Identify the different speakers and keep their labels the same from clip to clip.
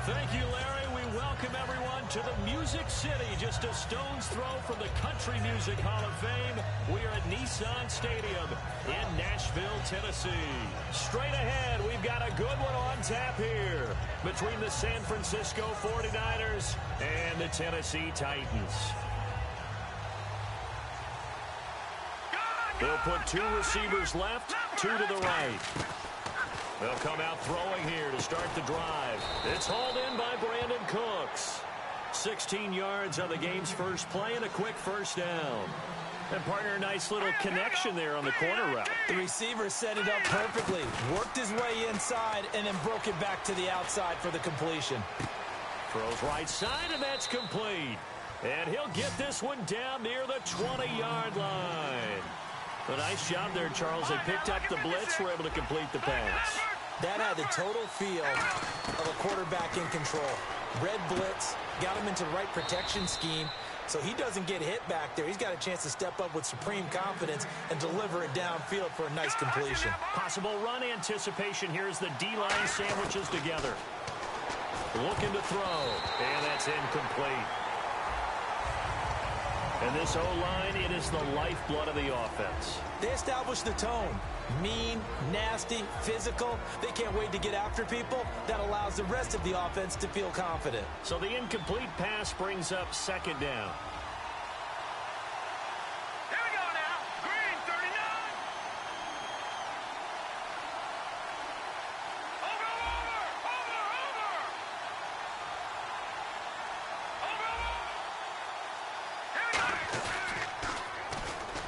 Speaker 1: Thank you, Larry. We welcome everyone to the Music City, just a stone's throw from the Country Music Hall of Fame. We are at Nissan Stadium in Nashville, Tennessee. Straight ahead, we've got a good one on tap here between the San Francisco 49ers and the Tennessee Titans. They'll put two receivers left, two to the right. They'll come out throwing here to start the drive. It's hauled in by Brandon Cooks. 16 yards on the game's first play and a quick first down. And partner, a nice little connection there on the corner route.
Speaker 2: The receiver set it up perfectly, worked his way inside, and then broke it back to the outside for the completion.
Speaker 1: Throws right side, and that's complete. And he'll get this one down near the 20-yard line. A nice job there, Charles. They picked up the blitz, were able to complete the pass.
Speaker 2: That had the total feel of a quarterback in control. Red blitz, got him into the right protection scheme, so he doesn't get hit back there. He's got a chance to step up with supreme confidence and deliver it downfield for a nice completion.
Speaker 1: Possible run anticipation here as the D-line sandwiches together. Looking to throw, and that's incomplete. And this O-line, it is the lifeblood of the offense.
Speaker 2: They establish the tone. Mean, nasty, physical. They can't wait to get after people. That allows the rest of the offense to feel confident.
Speaker 1: So the incomplete pass brings up second down.
Speaker 3: Here we go now. Green, 39.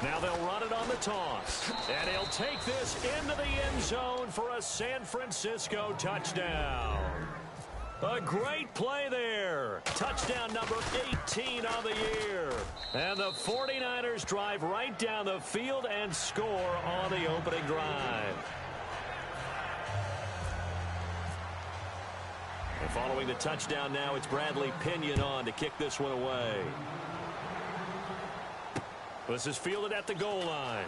Speaker 1: Now they'll run it on the toss. And he'll take this into the end zone for a San Francisco touchdown. A great play there. Touchdown number 18 on the year. And the 49ers drive right down the field and score on the opening drive. And following the touchdown now, it's Bradley Pinion on to kick this one away. This is fielded at the goal line.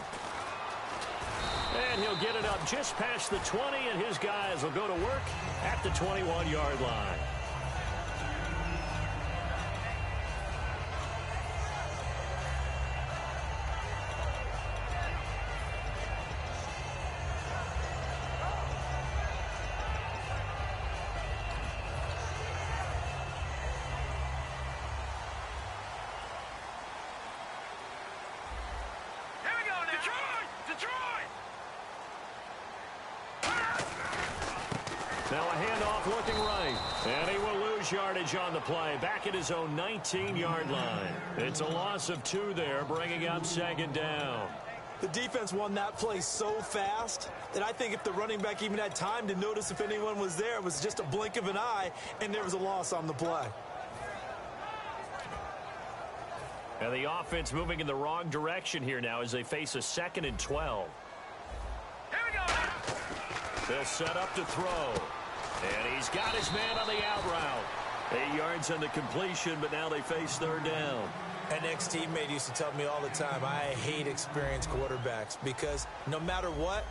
Speaker 1: And he'll get it up just past the 20, and his guys will go to work at the 21-yard line. Now a handoff looking right. And he will lose yardage on the play. Back at his own 19-yard line. It's a loss of 2 there, bringing up second down.
Speaker 2: The defense won that play so fast that I think if the running back even had time to notice if anyone was there, it was just a blink of an eye, and there was a loss on the play.
Speaker 1: And the offense moving in the wrong direction here now as they face a 2nd and 12.
Speaker 3: Here we go.
Speaker 1: They'll set up to throw. And he's got his man on the out route. 8 yards on the completion, but now they face third down.
Speaker 2: An ex-teammate used to tell me all the time, I hate experienced quarterbacks because no matter what,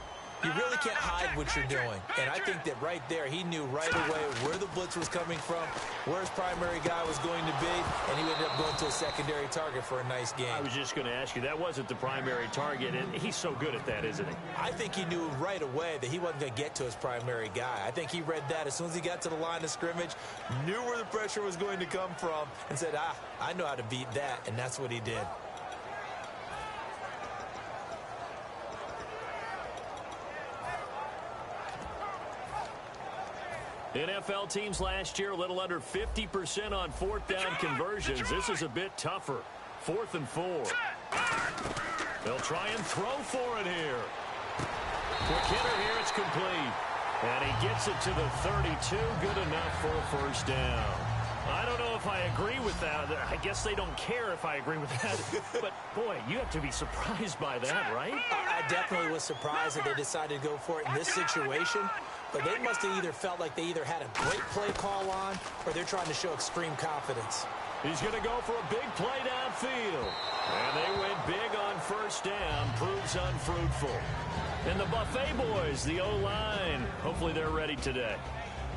Speaker 2: you really can't hide what you're doing. And I think that right there, he knew right away where the blitz was coming from, where his primary guy was going to be, and he ended up going to a secondary target for a nice game.
Speaker 1: I was just going to ask you, that wasn't the primary target, and he's so good at that, isn't he?
Speaker 2: I think he knew right away that he wasn't going to get to his primary guy. I think he read that as soon as he got to the line of scrimmage, knew where the pressure was going to come from, and said, I know how to beat that, and that's what he did.
Speaker 1: NFL teams last year a little under 50% on 4th down conversions. This is a bit tougher. 4th and 4. They'll try and throw for it here. Quick hitter here, it's complete. And he gets it to the 32. Good enough for a first down. I don't know if I agree with that. I guess they don't care if I agree with that. But, boy, you have to be surprised by that, right?
Speaker 2: I definitely was surprised that they decided to go for it in this situation. But they must have either felt like they either had a great play call on or they're trying to show extreme confidence.
Speaker 1: He's going to go for a big play downfield. And they went big on first down. Proves unfruitful. And the Buffet boys, the O-line, hopefully they're ready today.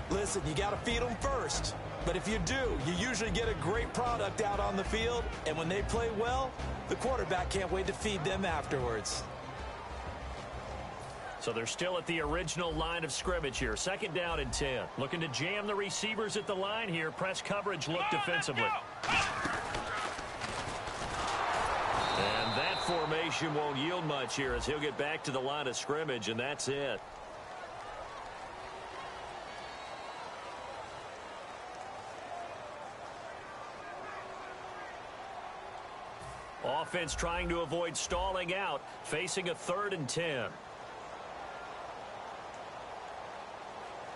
Speaker 2: Listen, you got to feed them first. But if you do, you usually get a great product out on the field. And when they play well, the quarterback can't wait to feed them afterwards.
Speaker 1: So they're still at the original line of scrimmage here. 2nd down and 10. Looking to jam the receivers at the line here. Press coverage look defensively. And that formation won't yield much here as he'll get back to the line of scrimmage, and that's it. Offense trying to avoid stalling out, facing a 3rd and 10.
Speaker 3: All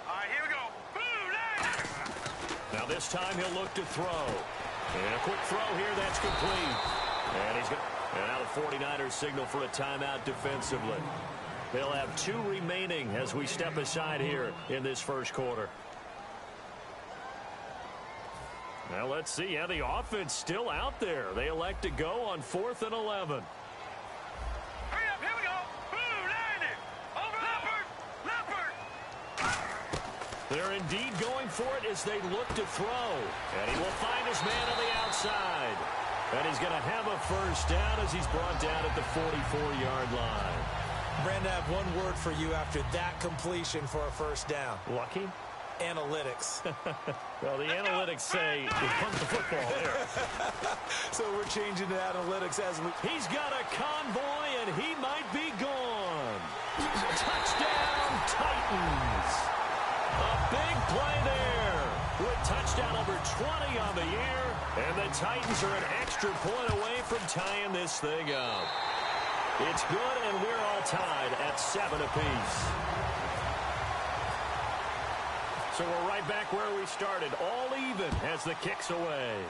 Speaker 3: right, here we go. Boom,
Speaker 1: now this time he'll look to throw. And a quick throw here, that's complete. And now the 49ers signal for a timeout defensively. They'll have 2 remaining as we step aside here in this first quarter. Now let's see how the offense still out there. They elect to go on 4th and 11.
Speaker 3: hurry up, here we go. Boom, landed. Over Leopard.
Speaker 1: They're indeed going for it as they look to throw. And he will find his man on the outside. And he's going to have a first down as he's brought down at the 44-yard line.
Speaker 2: Brandon, I have one word for you after that completion for a first down.
Speaker 1: Lucky?
Speaker 2: Analytics.
Speaker 1: Well, the analytics say we pumped the football there.
Speaker 2: So we're changing to analytics as we...
Speaker 1: He's got a convoy, and he might be gone. Touchdown, Titans. A big play there with touchdown number 20 on the year, and the Titans are an extra point away from tying this thing up. It's good, and we're all tied at 7 apiece. So we're right back where we started, all even as the kick's away.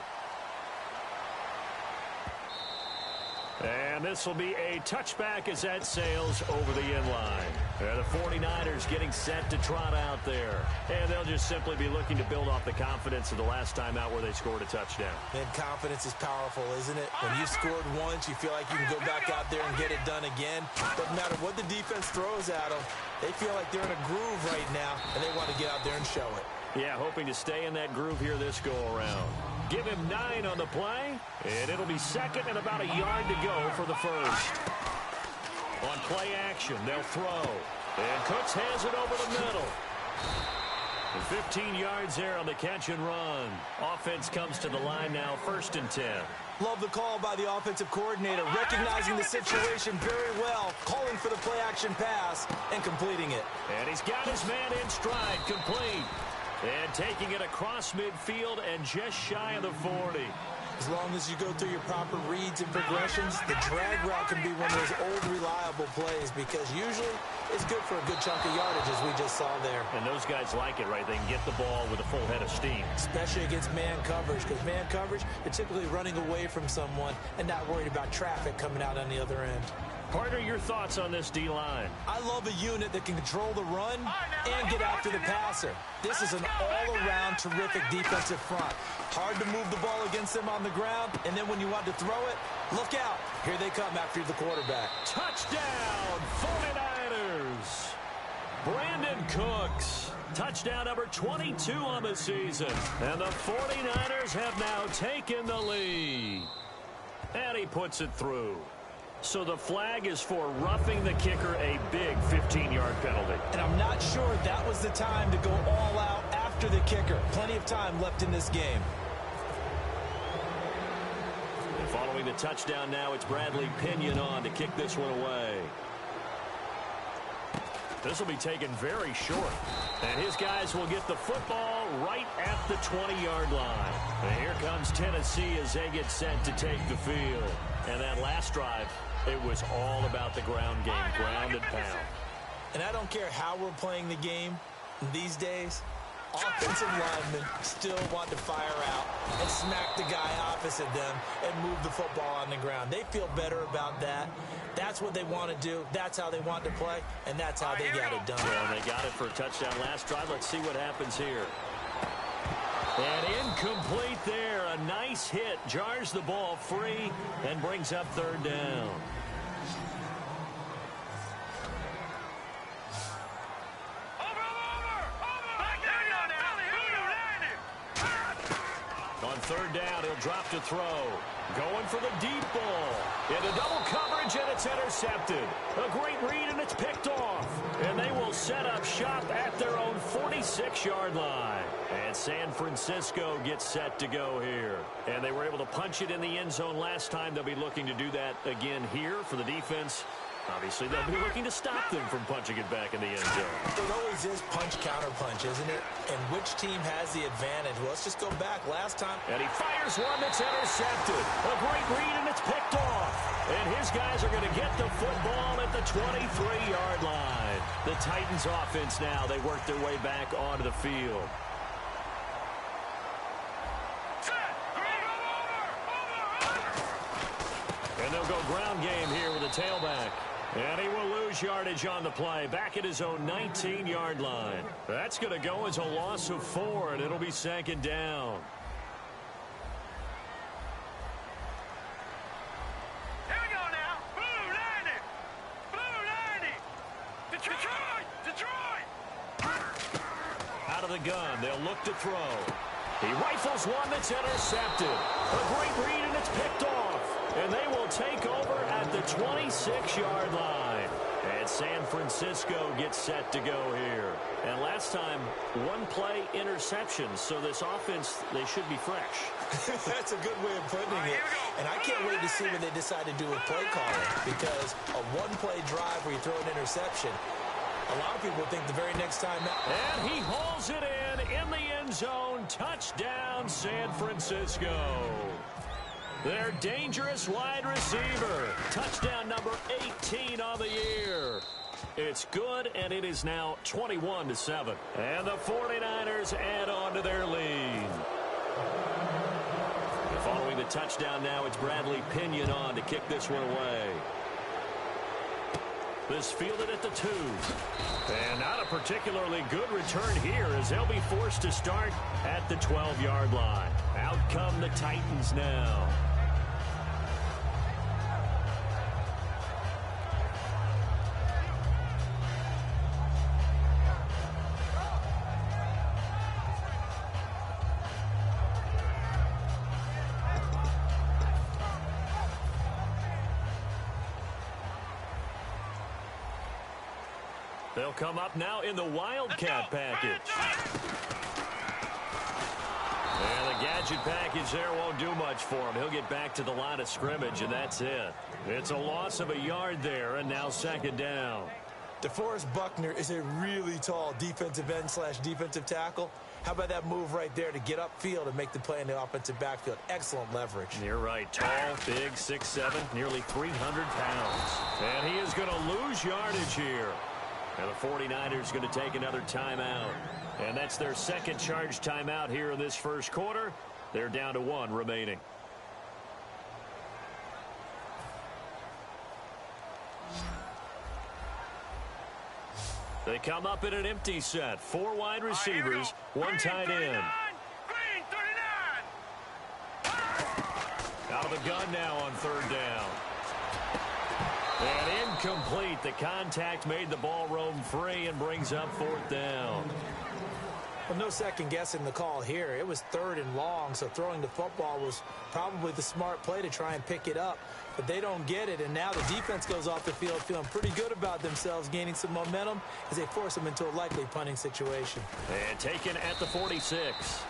Speaker 1: And this will be a touchback as that sails over the end line. The 49ers getting set to trot out there. And they'll just simply be looking to build off the confidence of the last time out where they scored a touchdown.
Speaker 2: And confidence is powerful, isn't it? When you've scored once, you feel like you can go back out there and get it done again. Doesn't matter what the defense throws at them. They feel like they're in a groove right now, and they want to get out there and show it.
Speaker 1: Yeah, hoping to stay in that groove here this go-around. Give him 9 on the play, and it'll be 2nd and about a yard to go for the first. On play action, they'll throw. And Cooks has it over the middle. And 15 yards there on the catch and run. Offense comes to the line now, 1st and 10.
Speaker 2: Love the call by the offensive coordinator, recognizing the situation very well, calling for the play action pass and completing it.
Speaker 1: And he's got his man in stride, complete. And taking it across midfield and just shy of the 40.
Speaker 2: As long as you go through your proper reads and progressions, the drag route can be one of those old reliable plays because usually it's good for a good chunk of yardage as we just saw there.
Speaker 1: And those guys like it, right? They can get the ball with a full head of steam.
Speaker 2: Especially against man coverage, because man coverage, you're typically running away from someone and not worried about traffic coming out on the other end.
Speaker 1: Partner, your thoughts on this D-line?
Speaker 2: I love a unit that can control the run and get after the passer. This is an all-around terrific defensive front. Hard to move the ball against them on the ground, and then when you want to throw it, look out. Here they come after the quarterback.
Speaker 1: Touchdown, 49ers. Brandon Cooks. Touchdown number 22 on the season. And the 49ers have now taken the lead. And he puts it through. So the flag is for roughing the kicker, a big 15-yard penalty.
Speaker 2: And I'm not sure that was the time to go all out after the kicker. Plenty of time left in this game.
Speaker 1: And following the touchdown now, it's Bradley Pinion on to kick this one away. This will be taken very short. And his guys will get the football right at the 20-yard line. And here comes Tennessee as they get set to take the field. And that last drive, it was all about the ground game, ground and pound.
Speaker 2: And I don't care how we're playing the game these days, offensive linemen still want to fire out and smack the guy opposite them and move the football on the ground. They feel better about that. That's what they want to do. That's how they want to play, and that's how they got it done.
Speaker 1: Well, they got it for a touchdown last drive. Let's see what happens here. And incomplete there. A nice hit. Jars the ball free and brings up 3rd down.
Speaker 3: Over. Back there now.
Speaker 1: third down, he'll drop to throw. Going for the deep ball. Into double coverage, and it's intercepted. A great read, and it's picked off. And they will set up shop at their own 46-yard line. And San Francisco gets set to go here. And they were able to punch it in the end zone last time. They'll be looking to do that again here for the defense. Obviously, they'll be looking to stop them from punching it back in the end zone.
Speaker 2: It always is punch-counter-punch, isn't it? And which team has the advantage? Well, let's just go back. Last time.
Speaker 1: And he fires one that's intercepted. A great read, and it's picked off. And his guys are going to get the football at the 23-yard line. The Titans offense now, they work their way back onto the field. And they'll go ground game here with a tailback. And he will lose yardage on the play, back at his own 19-yard line. That's going to go as a loss of 4, and it'll be second down.
Speaker 3: Here we go now. Blue 90. Blue 90. Detroit. Detroit.
Speaker 1: Out of the gun, they'll look to throw. He rifles one that's intercepted. A great read, and it's picked off. And they will take over at the 26-yard line. And San Francisco gets set to go here. And last time, one play interception. So this offense, they should be fresh.
Speaker 2: That's a good way of putting it. And I can't wait to see what they decide to do with play calling. Because a one-play drive where you throw an interception, a lot of people think the very next time.
Speaker 1: And he hauls it in the end zone. Touchdown, San Francisco. Their dangerous wide receiver. Touchdown number 18 on the year. It's good, and it is now 21-7. And the 49ers add on to their lead. Following the touchdown now, it's Bradley Pinion on to kick this one away. This fielded at the 2. And not a particularly good return here as they'll be forced to start at the 12-yard line. Out come the Titans now. They'll come up now in the Wildcat package. And the gadget package there won't do much for him. He'll get back to the line of scrimmage, and that's it. It's a loss of a yard there, and now second down.
Speaker 2: DeForest Buckner is a really tall defensive end / defensive tackle. How about that move right there to get upfield and make the play in the offensive backfield? Excellent leverage.
Speaker 1: You're right. Tall, big, 6'7", nearly 300 pounds. And he is going to lose yardage here. And the 49ers going to take another timeout. And that's their second charge timeout here in this first quarter. They're down to 1 remaining. They come up in an empty set. 4 wide receivers, 1 tight end.
Speaker 3: Green 39.
Speaker 1: Out of the gun now on third down. And incomplete. The contact made the ball roam free and brings up 4th down.
Speaker 2: Well, no second guessing the call here. It was 3rd and long, so throwing the football was probably the smart play to try and pick it up. But they don't get it, and now the defense goes off the field feeling pretty good about themselves, gaining some momentum as they force them into a likely punting situation.
Speaker 1: And taken at the 46.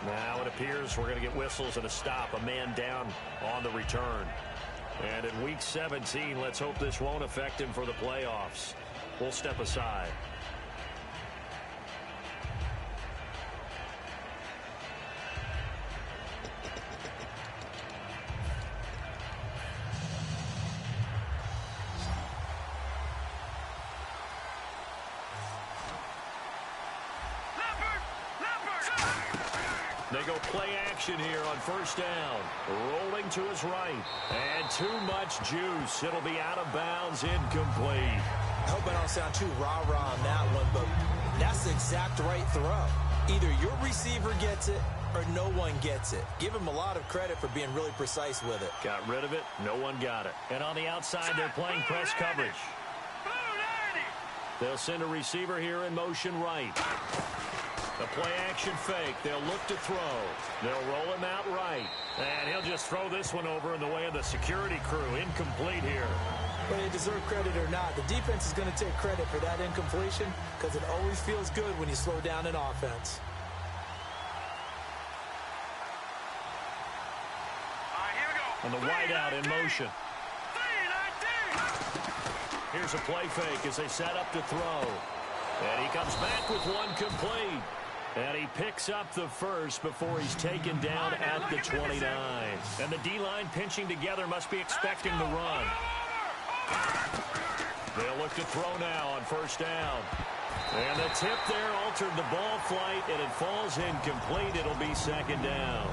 Speaker 1: Now it appears we're going to get whistles and a stop. A man down on the return. And in Week 17, let's hope this won't affect him for the playoffs. We'll step aside. They go play action here on first down. Rolling to his right. And too much juice. It'll be out of bounds, incomplete.
Speaker 2: I hope I don't sound too rah-rah on that one, but that's the exact right throw. Either your receiver gets it or no one gets it. Give him a lot of credit for being really precise with it.
Speaker 1: Got rid of it. No one got it. And on the outside, they're playing press coverage. They'll send a receiver here in motion right. The play-action fake. They'll look to throw. They'll roll him out right. And he'll just throw this one over in the way of the security crew. Incomplete here.
Speaker 2: Whether you deserve credit or not, the defense is going to take credit for that incompletion because it always feels good when you slow down an offense.
Speaker 3: All right, here we go.
Speaker 1: And the wideout in motion.
Speaker 3: 3-19.
Speaker 1: Here's a play fake as they set up to throw. And he comes back with one complete. And he picks up the first before he's taken down at the 29. And the D-line pinching together must be expecting the run. They'll look to throw now on first down. And the tip there altered the ball flight, and it falls incomplete. It'll be second down.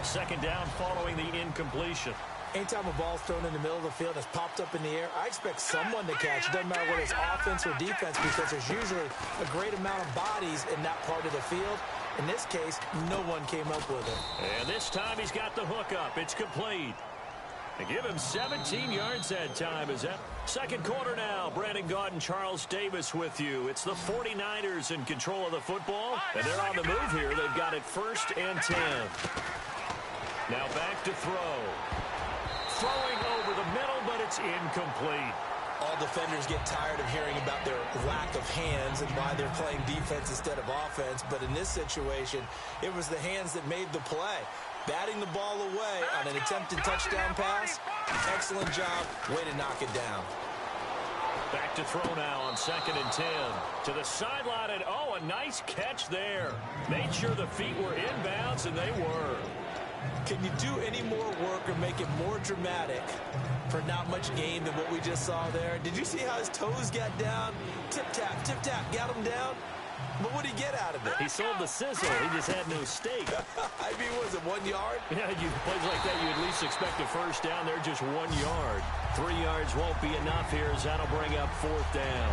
Speaker 1: Second down following the incompletion.
Speaker 2: Anytime a ball's thrown in the middle of the field that's popped up in the air, I expect someone to catch. It doesn't matter whether it's offense or defense because there's usually a great amount of bodies in that part of the field. In this case, no one came up with it.
Speaker 1: And this time he's got the hook up. It's complete. They give him 17 yards that time. Is that second quarter now? Brandon Gaudin, Charles Davis with you. It's the 49ers in control of the football, and they're on the move here. They've got it 1st and 10. Now back to throw. Throwing over the middle, but it's incomplete.
Speaker 2: All defenders get tired of hearing about their lack of hands and why they're playing defense instead of offense. But in this situation, it was the hands that made the play. Batting the ball away on an attempted touchdown pass. Excellent job. Way to knock it down.
Speaker 1: Back to throw now on 2nd and 10. To the sideline, and oh, a nice catch there. Made sure the feet were inbounds, and they were.
Speaker 2: Can you do any more work or make it more dramatic for not much gain than what we just saw there? Did you see how his toes got down? Tip-tap, got him down. But what did he get out of it?
Speaker 1: He sold the sizzle. He just had no steak.
Speaker 2: I mean, was it 1 yard?
Speaker 1: Yeah, you plays like that, you at least expect a first down. They're just 1 yard. 3 yards won't be enough here as that'll bring up 4th down.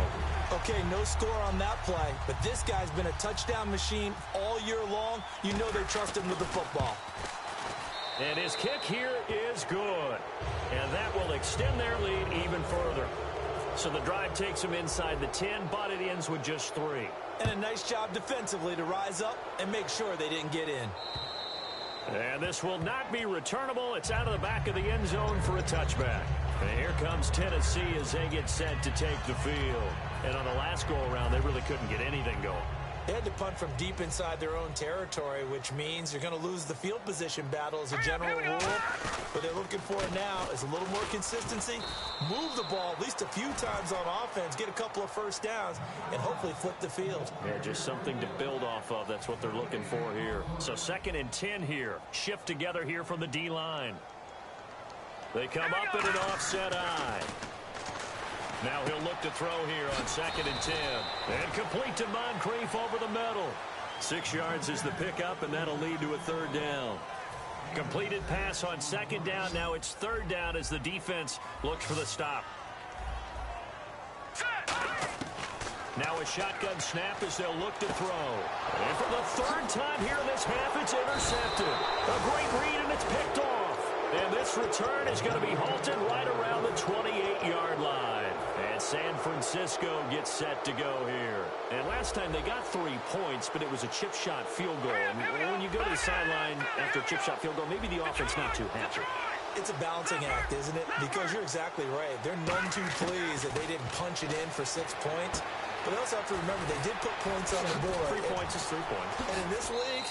Speaker 2: Okay, no score on that play, but this guy's been a touchdown machine all year long. You know they trust him with the football.
Speaker 1: And his kick here is good. And that will extend their lead even further. So the drive takes them inside the 10, but it ends with just 3.
Speaker 2: And a nice job defensively to rise up and make sure they didn't get in.
Speaker 1: And this will not be returnable. It's out of the back of the end zone for a touchback. And here comes Tennessee as they get set to take the field. And on the last go-around, they really couldn't get anything going.
Speaker 2: They had to punt from deep inside their own territory, which means you're going to lose the field position battle as a general rule. What they're looking for now is a little more consistency, move the ball at least a few times on offense, get a couple of first downs, and hopefully flip the field.
Speaker 1: Yeah, just something to build off of. That's what they're looking for here. So 2nd and 10 here. Shift together here from the D-line. They come up in an offset eye. Now he'll look to throw here on 2nd and 10. And complete to Moncrief over the middle. 6 yards is the pickup, and that'll lead to a 3rd down. Completed pass on 2nd down. Now it's 3rd down as the defense looks for the stop. Now a shotgun snap as they'll look to throw. And for the 3rd time here in this half, it's intercepted. A great read, and it's picked off. And this return is going to be halted right around the 28-yard line. And San Francisco gets set to go here. And last time they got 3 points, but it was a chip shot field goal. And when you go to the sideline after a chip shot field goal, maybe the offense not too happy.
Speaker 2: It's a balancing act, isn't it? Because you're exactly right. They're none too pleased that they didn't punch it in for 6 points. But they also have to remember they did put points on the board.
Speaker 1: 3 points is 3 points.
Speaker 2: And in this league,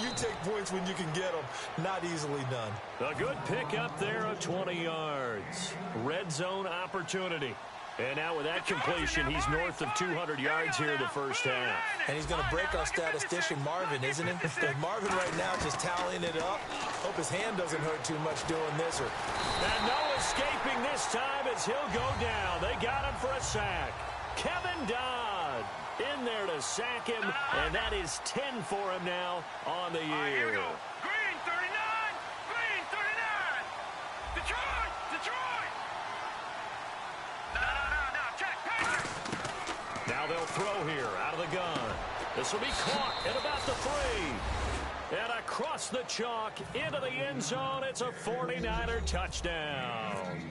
Speaker 2: you take points when you can get them. Not easily done.
Speaker 1: A good pickup there of 20 yards. Red zone opportunity. And now with that completion, he's north of 200 yards here in the first half.
Speaker 2: And he's going to break our statistician, Marvin, isn't it? Marvin right now just tallying it up. Hope his hand doesn't hurt too much doing this.
Speaker 1: And no escaping this time as he'll go down. They got him for a sack. Kevin Dodd in there to sack him, and that is 10 for him now on the year.
Speaker 3: Here we go. Green 39. Green 39. Detroit. Detroit. No. Check. Patrick.
Speaker 1: Now they'll throw here out of the gun. This will be caught at about the 3. And across the chalk into the end zone. It's a 49er touchdown.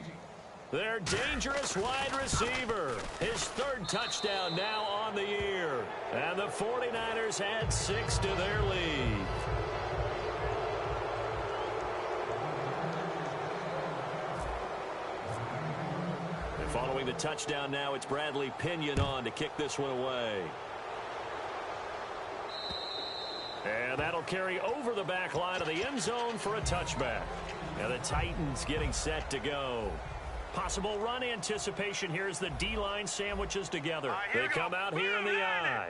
Speaker 1: Their dangerous wide receiver. His 3rd touchdown now on the year. And the 49ers add 6 to their lead. And following the touchdown now, it's Bradley Pinion on to kick this one away. And that'll carry over the back line of the end zone for a touchback. And the Titans getting set to go. Possible run anticipation here as the D-line sandwiches together. They come out here in the I.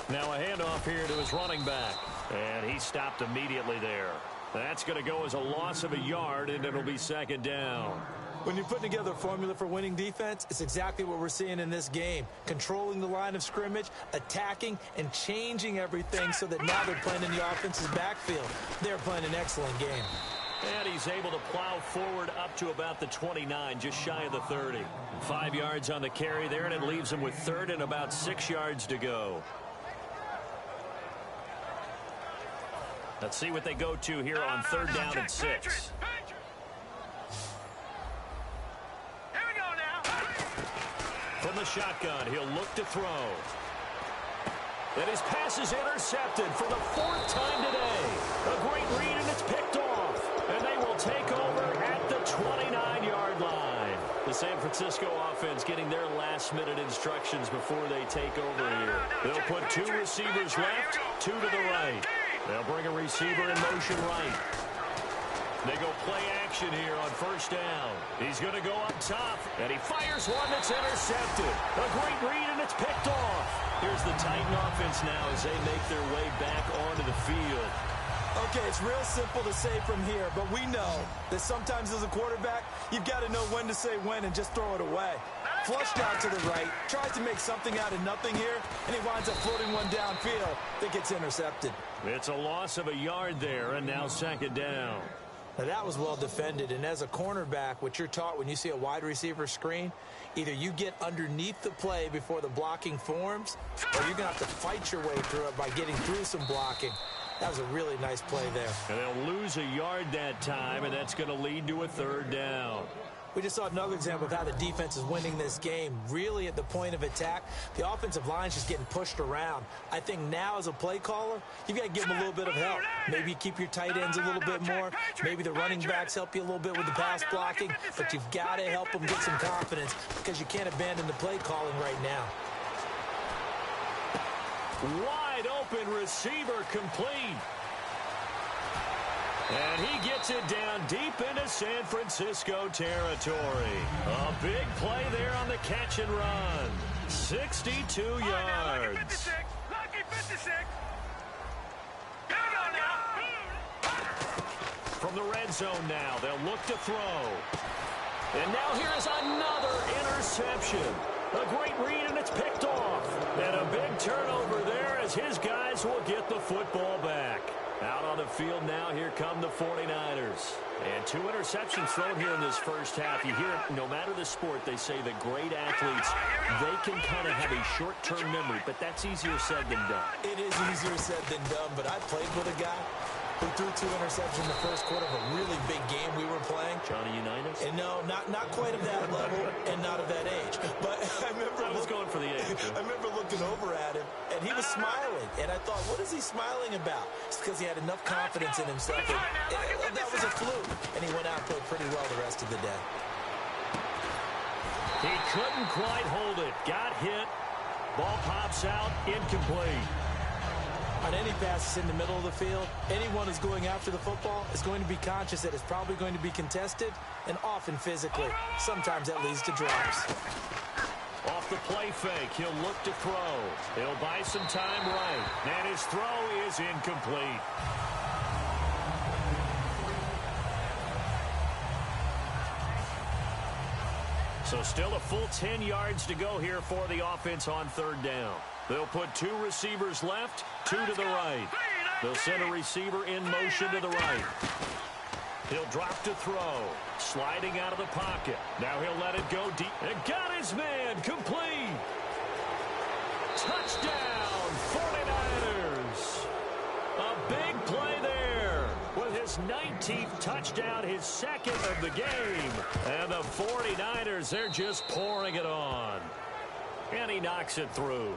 Speaker 1: Now a handoff here to his running back. And he stopped immediately there. That's going to go as a loss of a yard, and it'll be 2nd down.
Speaker 2: When you're putting together a formula for winning defense, it's exactly what we're seeing in this game. Controlling the line of scrimmage, attacking, and changing everything so that now they're playing in the offense's backfield. They're playing an excellent game.
Speaker 1: And he's able to plow forward up to about the 29, just shy of the 30. 5 yards on the carry there, and it leaves him with 3rd and about 6 yards to go. Let's see what they go to here on 3rd down and 6. From the shotgun, he'll look to throw. And his pass is intercepted for the 4th time today. A great read, and it's picked off. And they will take over at the 29-yard line. The San Francisco offense getting their last-minute instructions before they take over here. They'll put 2 receivers left, 2 to the right. They'll bring a receiver in motion right. They go play action here on 1st down. He's going to go up top, and he fires one that's intercepted. A great read, and it's picked off. Here's the Titan offense now as they make their way back onto the field.
Speaker 2: Okay, it's real simple to say from here, but we know that sometimes as a quarterback, you've got to know when to say when and just throw it away. Flushed out to the right, tries to make something out of nothing here, and he winds up floating one downfield that gets intercepted.
Speaker 1: It's a loss of a yard there, and now 2nd down.
Speaker 2: Now that was well defended, and as a cornerback, what you're taught when you see a wide receiver screen, either you get underneath the play before the blocking forms, or you're going to have to fight your way through it by getting through some blocking. That was a really nice play there.
Speaker 1: And they'll lose a yard that time, and that's going to lead to a 3rd down.
Speaker 2: We just saw another example of how the defense is winning this game. Really at the point of attack, the offensive line's just getting pushed around. I think now as a play caller, you've got to give them a little bit of help. Maybe you keep your tight ends a little bit more. Maybe the running backs help you a little bit with the pass blocking. But you've got to help them get some confidence because you can't abandon the play calling right now.
Speaker 1: Wide open receiver complete. And he gets it down deep into San Francisco territory. A big play there on the catch and run. 62 yards.
Speaker 3: 56. Lucky 56. Here we go now.
Speaker 1: From the red zone now, they'll look to throw. And now here is another interception. A great read, and it's picked off. And a big turnover there as his guys will get the football back. Out on the field now, here come the 49ers. And 2 interceptions thrown here in this first half. You hear it, no matter the sport, they say the great athletes, they can kind of have a short-term memory, but that's easier said than done.
Speaker 2: It is easier said than done, but I played with a guy who threw 2 interceptions in the first quarter of a really big game we were playing.
Speaker 1: Johnny Unitas?
Speaker 2: And no, not quite of that level and not of that age. But I was
Speaker 1: going for the age.
Speaker 2: I remember looking over at him, and he was smiling. And I thought, what is he smiling about? It's because he had enough confidence in himself. And that was a fluke. And he went out and played pretty well the rest of the day.
Speaker 1: He couldn't quite hold it. Got hit. Ball pops out. Incomplete.
Speaker 2: On any passes in the middle of the field, anyone who's going after the football is going to be conscious that it's probably going to be contested, and often physically. Sometimes that leads to drops.
Speaker 1: Off the play fake, he'll look to throw. He'll buy some time right, and his throw is incomplete. So still a full 10 yards to go here for the offense on 3rd down. They'll put 2 receivers left, 2 to the right. They'll send a receiver in motion to the right. He'll drop to throw. Sliding out of the pocket. Now he'll let it go deep. And got his man complete. Touchdown, 49ers. A big play there with his 19th touchdown, his 2nd of the game. And the 49ers, they're just pouring it on. And he knocks it through.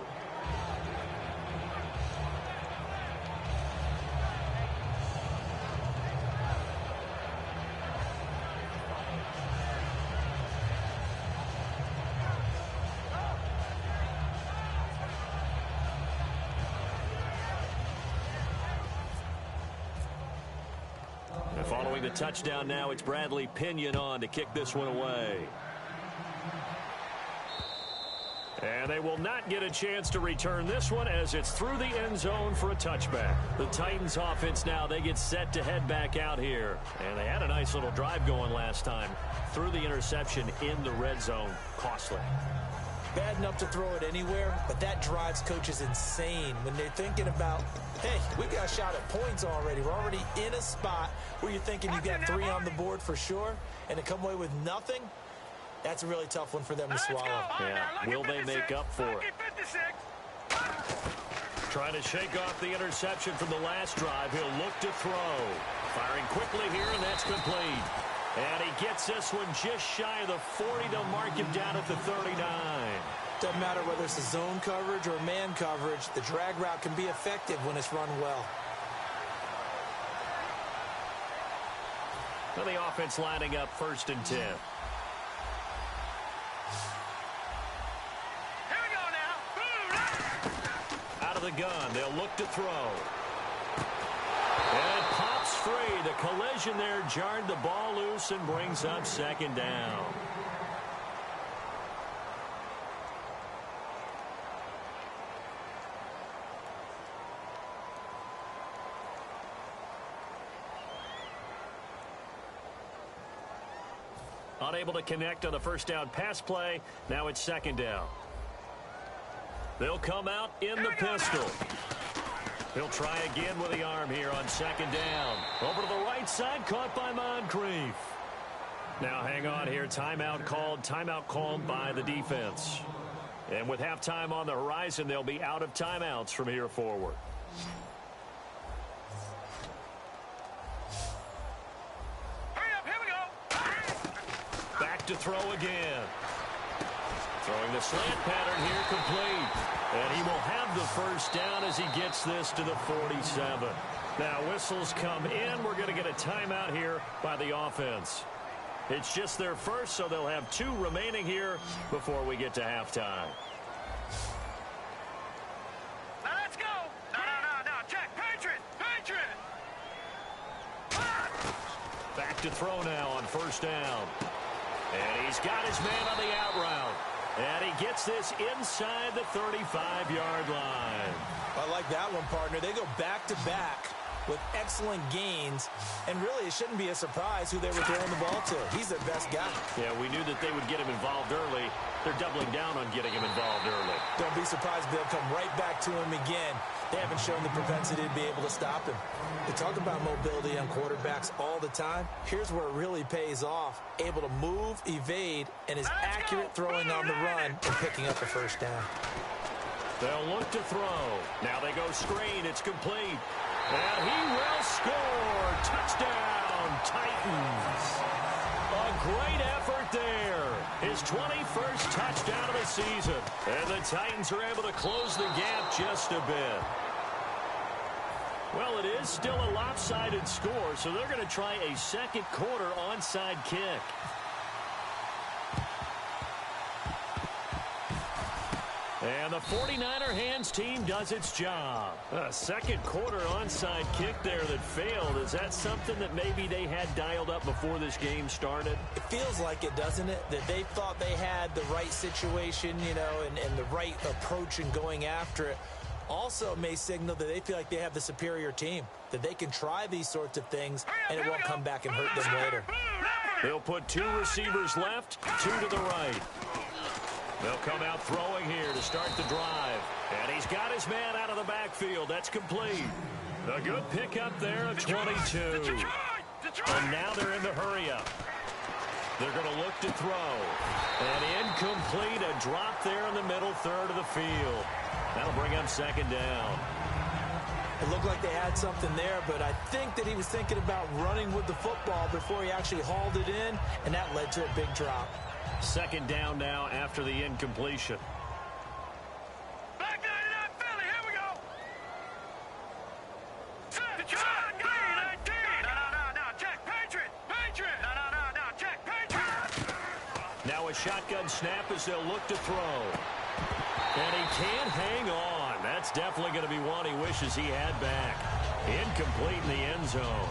Speaker 1: And following the touchdown now, it's Bradley Pinion on to kick this one away. And they will not get a chance to return this one as it's through the end zone for a touchback. The Titans offense now, they get set to head back out here. And they had a nice little drive going last time. Through the interception in the red zone. Costly.
Speaker 2: Bad enough to throw it anywhere, but that drives coaches insane when they're thinking about, hey, we got a shot at points already. We're already in a spot where you're thinking you got 3 on the board for sure, and to come away with nothing, that's a really tough one for them to swallow.
Speaker 1: Yeah, will they make up for it? Trying to shake off the interception from the last drive. He'll look to throw. Firing quickly here, and that's complete. And he gets this one just shy of the 40. They'll mark him down at the 39.
Speaker 2: Doesn't matter whether it's a zone coverage or man coverage. The drag route can be effective when it's run well.
Speaker 1: Well, the offense lining up 1st and 10.
Speaker 3: Here we go now.
Speaker 1: Out of the gun, they'll look to throw. And it pops free. The collision there jarred the ball loose and brings up 2nd down. Unable to connect on the first down pass play. Now it's 2nd down. They'll come out in the pistol. He'll try again with the arm here on 2nd down. Over to the right side, caught by Moncrief. Now hang on here. Timeout called by the defense. And with halftime on the horizon, they'll be out of timeouts from here forward.
Speaker 3: Hurry up, here we go.
Speaker 1: Back to throw again. Throwing the slant pattern here complete. And he will have the first down as he gets this to the 47. Now whistles come in. We're going to get a timeout here by the offense. It's just their first, so they'll have 2 remaining here before we get to halftime.
Speaker 3: Now let's go. No. Check. Patriot.
Speaker 1: Back to throw now on 1st down. And he's got his man on the out route. And he gets this inside the 35-yard line.
Speaker 2: I like that one, partner. They go back-to-back with excellent gains. And really, it shouldn't be a surprise who they were throwing the ball to. He's their best guy.
Speaker 1: Yeah, we knew that they would get him involved early. They're doubling down on getting him involved early.
Speaker 2: Don't be surprised they'll come right back to him again. They haven't shown the propensity to be able to stop him. They talk about mobility on quarterbacks all the time. Here's where it really pays off. Able to move, evade, and is accurate throwing on the run and picking up the first down.
Speaker 1: They'll look to throw. Now they go screen. It's complete. And he will score. Touchdown, Titans. A great effort there. His 21st touchdown of the season. And the Titans are able to close the gap just a bit. Well, it is still a lopsided score, so they're going to try a 2nd quarter onside kick. And the 49er hands team does its job. A 2nd quarter onside kick there that failed. Is that something that maybe they had dialed up before this game started?
Speaker 2: It feels like it, doesn't it? That they thought they had the right situation, you know, and the right approach in going after it. Also may signal that they feel like they have the superior team, that they can try these sorts of things, and it won't come back and hurt them later.
Speaker 1: They'll put 2 receivers left, 2 to the right. They'll come out throwing here to start the drive. And he's got his man out of the backfield. That's complete. A good pickup there of 22. And now they're in the hurry-up. They're going to look to throw. And incomplete, a drop there in the middle third of the field. That'll bring up 2nd down.
Speaker 2: It looked like they had something there, but I think that he was thinking about running with the football before he actually hauled it in, and that led to a big drop.
Speaker 1: 2nd down now after the incompletion. shotgun snap as they'll look to throw. And he can't hang on. That's definitely going to be one he wishes he had back. Incomplete in the end zone.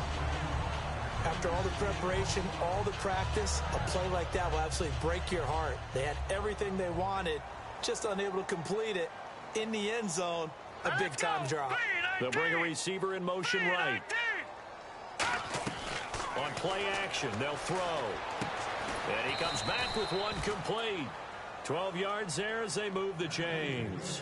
Speaker 2: After all the preparation, all the practice, a play like that will absolutely break your heart. They had everything they wanted, just unable to complete it. In the end zone, a big-time drop.
Speaker 1: They'll bring a receiver in motion right. On play action, they'll throw. And he comes back with one complete. 12 yards there as they move the chains.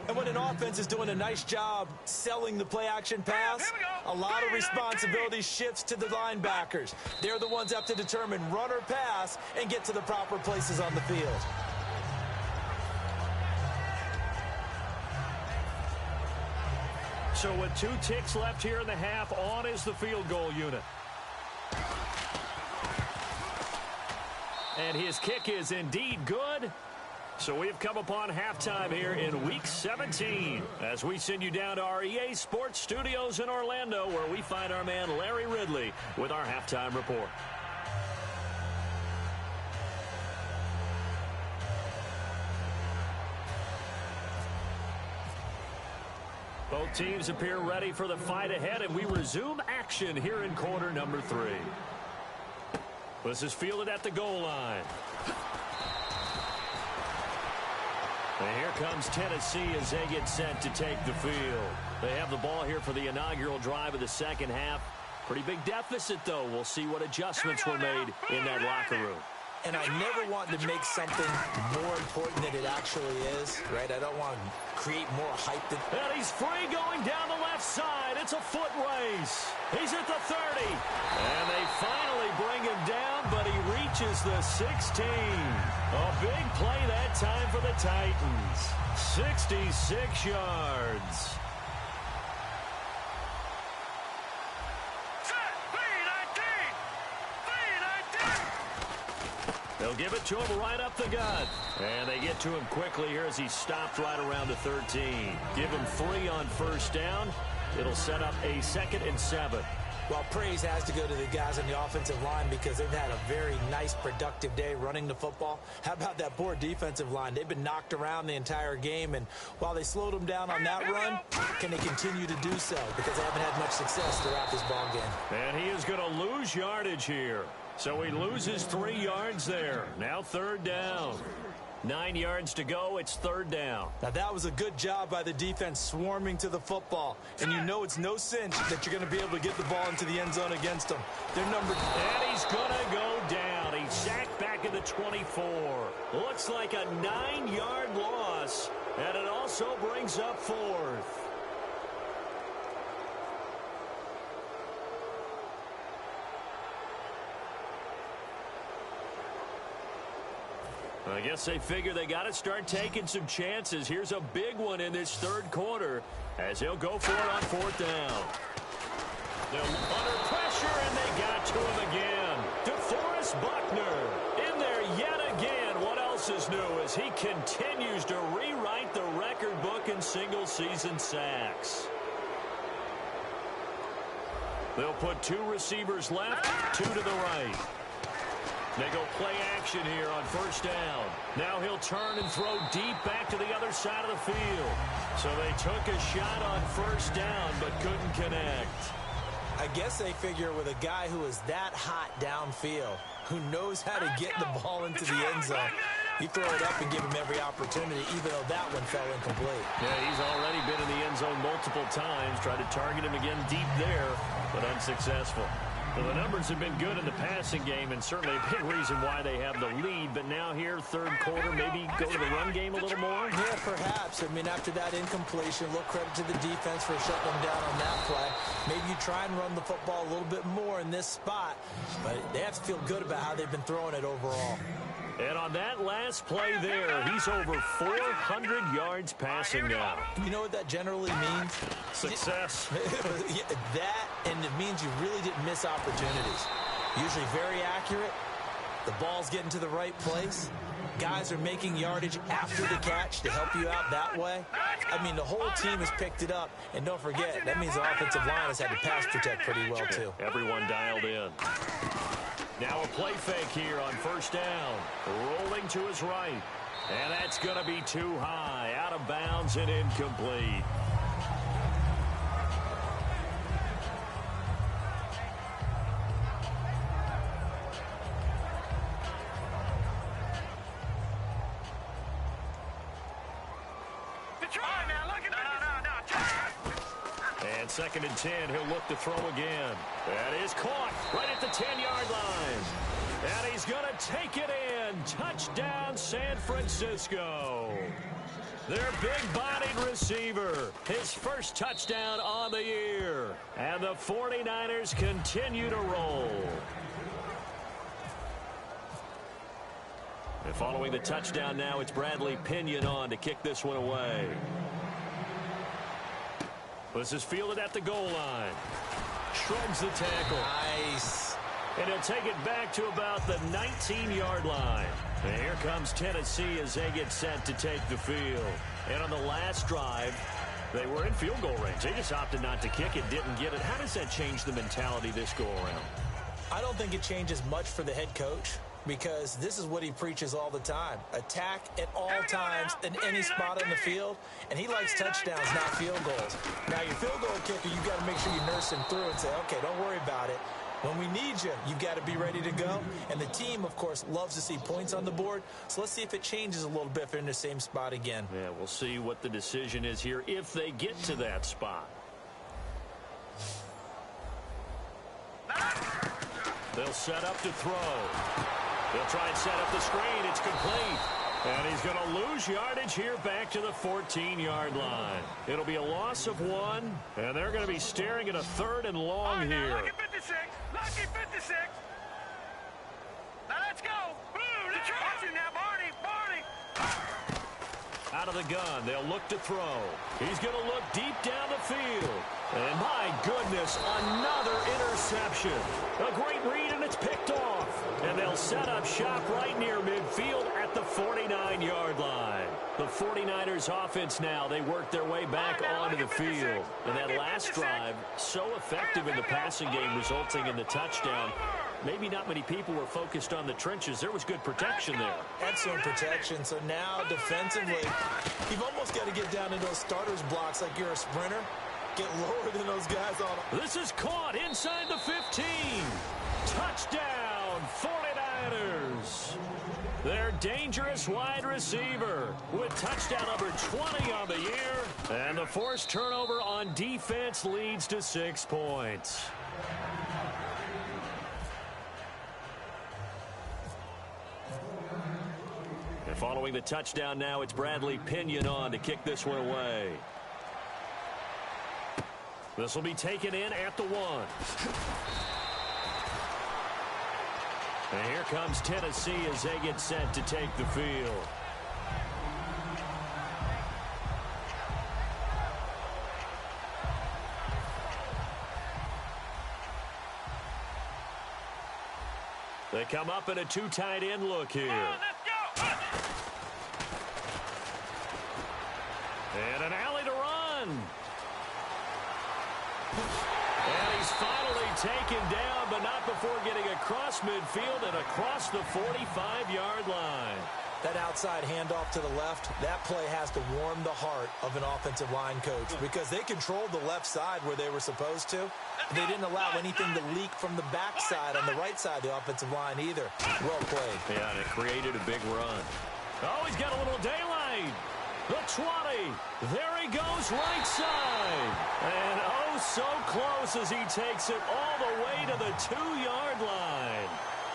Speaker 2: And when an offense is doing a nice job selling the play-action pass, a lot of responsibility shifts to the linebackers. They're the ones that have to determine run or pass and get to the proper places on the field.
Speaker 1: So with 2 ticks left here in the half, on is the field goal unit. And his kick is indeed good. So we've come upon halftime here in Week 17 as we send you down to our EA Sports Studios in Orlando, where we find our man Larry Ridley with our halftime report. Both teams appear ready for the fight ahead, and we resume action here in quarter number 3. This is fielded at the goal line. And here comes Tennessee as they get set to take the field. They have the ball here for the inaugural drive of the second half. Pretty big deficit, though. We'll see what adjustments were made in that locker room.
Speaker 2: And I never want to make something more important than it actually is, right? I don't want to create more hype than...
Speaker 1: And he's free going down the left side. It's a foot race. He's at the 30. And they finally bring him down, but he reaches the 16. A big play that time for the Titans. 66 yards. They'll give it to him right up the gut. And they get to him quickly here as he stopped right around the 13. Give him 3 on first down. It'll set up a 2nd and 7.
Speaker 2: Well, praise has to go to the guys on the offensive line because they've had a very nice, productive day running the football. How about that poor defensive line? They've been knocked around the entire game, and while they slowed them down on that run, can they continue to do so? Because they haven't had much success throughout this ball game.
Speaker 1: And he is going to lose yardage here. So he loses 3 yards there. Now 3rd down. 9 yards to go. It's 3rd down.
Speaker 2: Now, that was a good job by the defense swarming to the football. And you know it's no cinch that you're going to be able to get the ball into the end zone against them. They're number...
Speaker 1: And he's going to go down. He's sacked back at the 24. Looks like a 9-yard loss. And it also brings up 4th. I guess they figure they got to start taking some chances. Here's a big one in this 3rd quarter as they'll go for it on 4th down. They're under pressure, and they got to him again. DeForest Buckner in there yet again. What else is new as he continues to rewrite the record book in single-season sacks. They'll put 2 receivers left, 2 to the right. They go play action here on 1st down. Now he'll turn and throw deep back to the other side of the field. So they took a shot on 1st down but couldn't connect.
Speaker 2: I guess they figure with a guy who is that hot downfield, who knows how to get the ball into the end zone, you throw it up and give him every opportunity, even though that one fell incomplete.
Speaker 1: Yeah, he's already been in the end zone multiple times. Tried to target him again deep there, but unsuccessful. Well, the numbers have been good in the passing game and certainly a big reason why they have the lead. But now here, 3rd quarter, maybe go to the run game a little more?
Speaker 2: Yeah, perhaps. I mean, after that incompletion, a little credit to the defense for shutting them down on that play. Maybe you try and run the football a little bit more in this spot. But they have to feel good about how they've been throwing it overall.
Speaker 1: And on that last play there, he's over 400 yards passing now.
Speaker 2: You know what that generally means?
Speaker 1: Success.
Speaker 2: That, and it means you really didn't miss opportunities. Usually very accurate. The ball's getting to the right place. Guys are making yardage after the catch to help you out that way. I mean, the whole team has picked it up. And don't forget, that means the offensive line has had to pass protect pretty well, too.
Speaker 1: Everyone dialed in. Now a play fake here on first down. Rolling to his right. And that's going to be too high. Out of bounds and incomplete. And 2nd and 10, he'll look to throw again. That is caught right at the 10-yard line. And he's going to take it in. Touchdown, San Francisco. Their big-bodied receiver. His first touchdown on the year. And the 49ers continue to roll. And following the touchdown now, it's Bradley Pinion on to kick this one away. This is fielded at the goal line. Shrugs the tackle.
Speaker 2: Nice.
Speaker 1: And he'll take it back to about the 19-yard line. And here comes Tennessee as they get set to take the field. And on the last drive, they were in field goal range. They just opted not to kick it, didn't get it. How does that change the mentality this go-around?
Speaker 2: I don't think it changes much for the head coach, because this is what he preaches all the time. Attack at all times in any spot on the field, and he likes touchdowns, not field goals. Now, your field goal kicker, you've got to make sure you nurse him through and say, okay, don't worry about it. When we need you, you've got to be ready to go. And the team, of course, loves to see points on the board. So let's see if it changes a little bit if they're in the same spot again.
Speaker 1: Yeah, we'll see what the decision is here if they get to that spot. They'll set up to throw. They'll try and set up the screen. It's complete. And he's going to lose yardage here back to the 14-yard line. It'll be a loss of 1, and they're going to be staring at a 3rd and long here.
Speaker 3: Lucky 56. Lucky 56. Now let's go. Boom. Let's try it now, Barney.
Speaker 1: Out of the gun, they'll look to throw. He's going to look deep down the field. And my goodness, another interception. A great read, and it's picked off. And they'll set up shop right near midfield at the 49-yard line. The 49ers offense now, they work their way back onto the field. And that last drive, so effective in the passing game, resulting in the touchdown. Maybe not many people were focused on the trenches. There was good protection there.
Speaker 2: Excellent protection. So now defensively, you've almost got to get down in those starters blocks like you're a sprinter. Get lower than those guys on them.
Speaker 1: This is caught inside the 15. Touchdown, 49ers. Their dangerous wide receiver with touchdown number 20 on the year. And the forced turnover on defense leads to 6 points. And following the touchdown now, it's Bradley Pinion on to kick this one away. This will be taken in at the 1. And here comes Tennessee as they get set to take the field. They come up in a 2 tight end look here. And an alley to run. And he's finally taken down, but not before getting across midfield and across the 45-yard line.
Speaker 2: That outside handoff to the left, that play has to warm the heart of an offensive line coach, because they controlled the left side where they were supposed to. They didn't allow anything to leak from the backside on the right side of the offensive line either. Well played.
Speaker 1: Yeah, and it created a big run. Oh, he's got a little daylight. The 20. There he goes, right side. And oh, so close as he takes it all the way to the 2-yard line.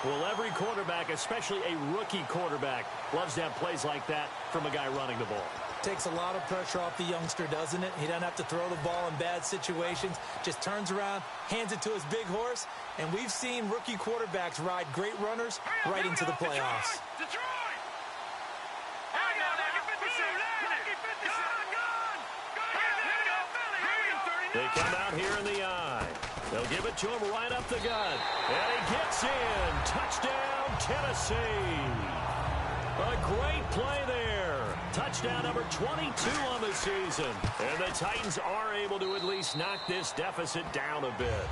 Speaker 1: Well, every quarterback, especially a rookie quarterback, loves to have plays like that from a guy running the ball.
Speaker 2: Takes a lot of pressure off the youngster, doesn't it? He doesn't have to throw the ball in bad situations. Just turns around, hands it to his big horse. And we've seen rookie quarterbacks ride great runners right into the playoffs.
Speaker 1: They come out here in the eye. They'll give it to him right up the gut. And he gets in. Touchdown, Tennessee. A great play there. Touchdown number 22 on the season. And the Titans are able to at least knock this deficit down a bit.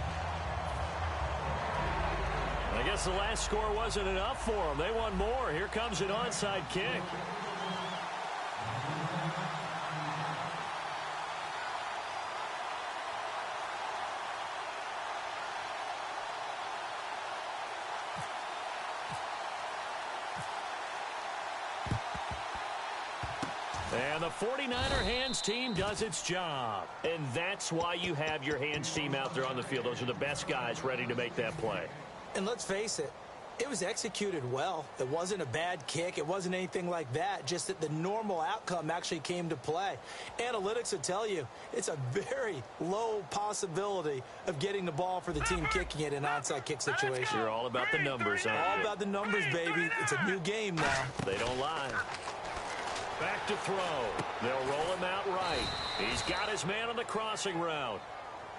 Speaker 1: guess the last score wasn't enough for them. They want more. Here comes an onside kick. And the 49er hands team does its job. And that's why you have your hands team out there on the field. Those are the best guys ready to make that play.
Speaker 2: And let's face it, it was executed well. It wasn't a bad kick. It wasn't anything like that. Just that the normal outcome actually came to play. Analytics will tell you it's a very low possibility of getting the ball for the team kicking it in an onside kick situation.
Speaker 1: You're all about the numbers, aren't you?
Speaker 2: All about the numbers, baby. It's a new game now.
Speaker 1: They don't lie. Back to throw. They'll roll him out right. He's got his man on the crossing route.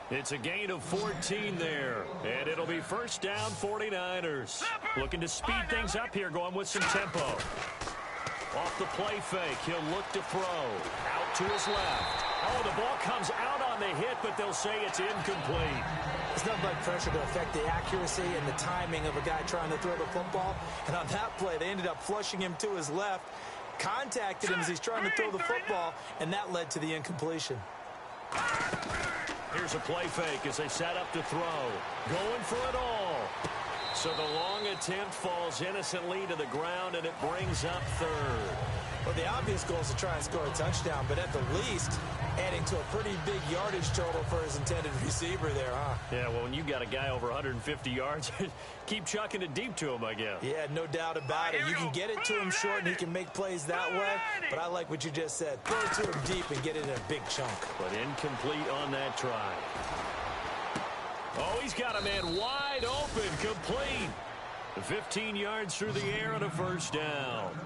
Speaker 1: It's a gain of 14 there. And it'll be first down 49ers. Looking to speed things up here, going with some tempo. Off the play fake, he'll look to throw. Out to his left. Oh, the ball comes out on the hit, but they'll say it's incomplete.
Speaker 2: It's nothing like pressure to affect the accuracy and the timing of a guy trying to throw the football. And on that play, they ended up flushing him to his left. Contacted him as he's trying to throw the football, and that led to the incompletion.
Speaker 1: Here's a play fake as they set up to throw. Going for it all. So the long attempt falls innocently to the ground, and it brings up third.
Speaker 2: Well, the obvious goal is to try and score a touchdown, but at the least, adding to a pretty big yardage total for his intended receiver there, huh?
Speaker 1: Yeah, well, when you got a guy over 150 yards, keep chucking it deep to him, I guess.
Speaker 2: Yeah, no doubt about it. You can get it to him short, and he can make plays that way, but I like what you just said. Throw it to him deep and get it in a big chunk.
Speaker 1: But incomplete on that try. Oh, he's got a man wide open, complete. 15 yards through the air and a first down.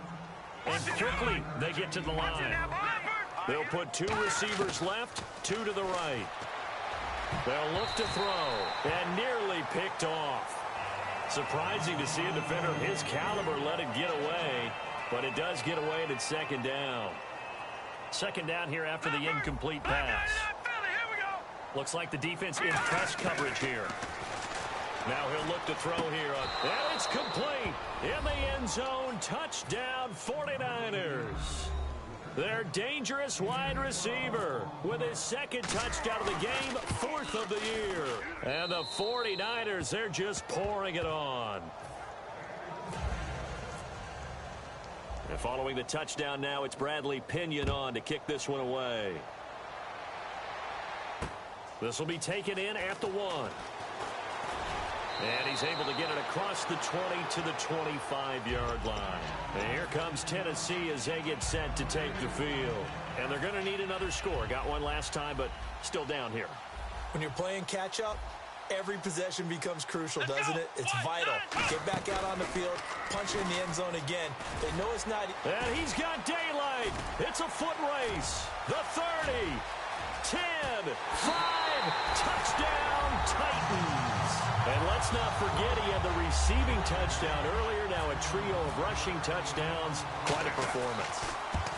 Speaker 1: And quickly, they get to the line. They'll put two receivers left, two to the right. They'll look to throw, and nearly picked off. Surprising to see a defender of his caliber let it get away, but it does get away and it's second down. Second down here after the incomplete pass. Looks like the defense in press coverage here. Now he'll look to throw here. And it's complete. In the end zone, touchdown 49ers. Their dangerous wide receiver with his second touchdown of the game, fourth of the year. And the 49ers, they're just pouring it on. And following the touchdown now, it's Bradley Pinion on to kick this one away. This will be taken in at the 1. And he's able to get it across the 20 to the 25-yard line. And here comes Tennessee as they get set to take the field. And they're going to need another score. Got one last time, but still down here.
Speaker 2: When you're playing catch-up, every possession becomes crucial, doesn't it? It's vital. Get back out on the field, punch it in the end zone again. They know it's not...
Speaker 1: And he's got daylight. It's a foot race. The 30, 10, 5, touchdown, Titans. And let's not forget he had the receiving touchdown earlier. Now a trio of rushing touchdowns. Quite a performance.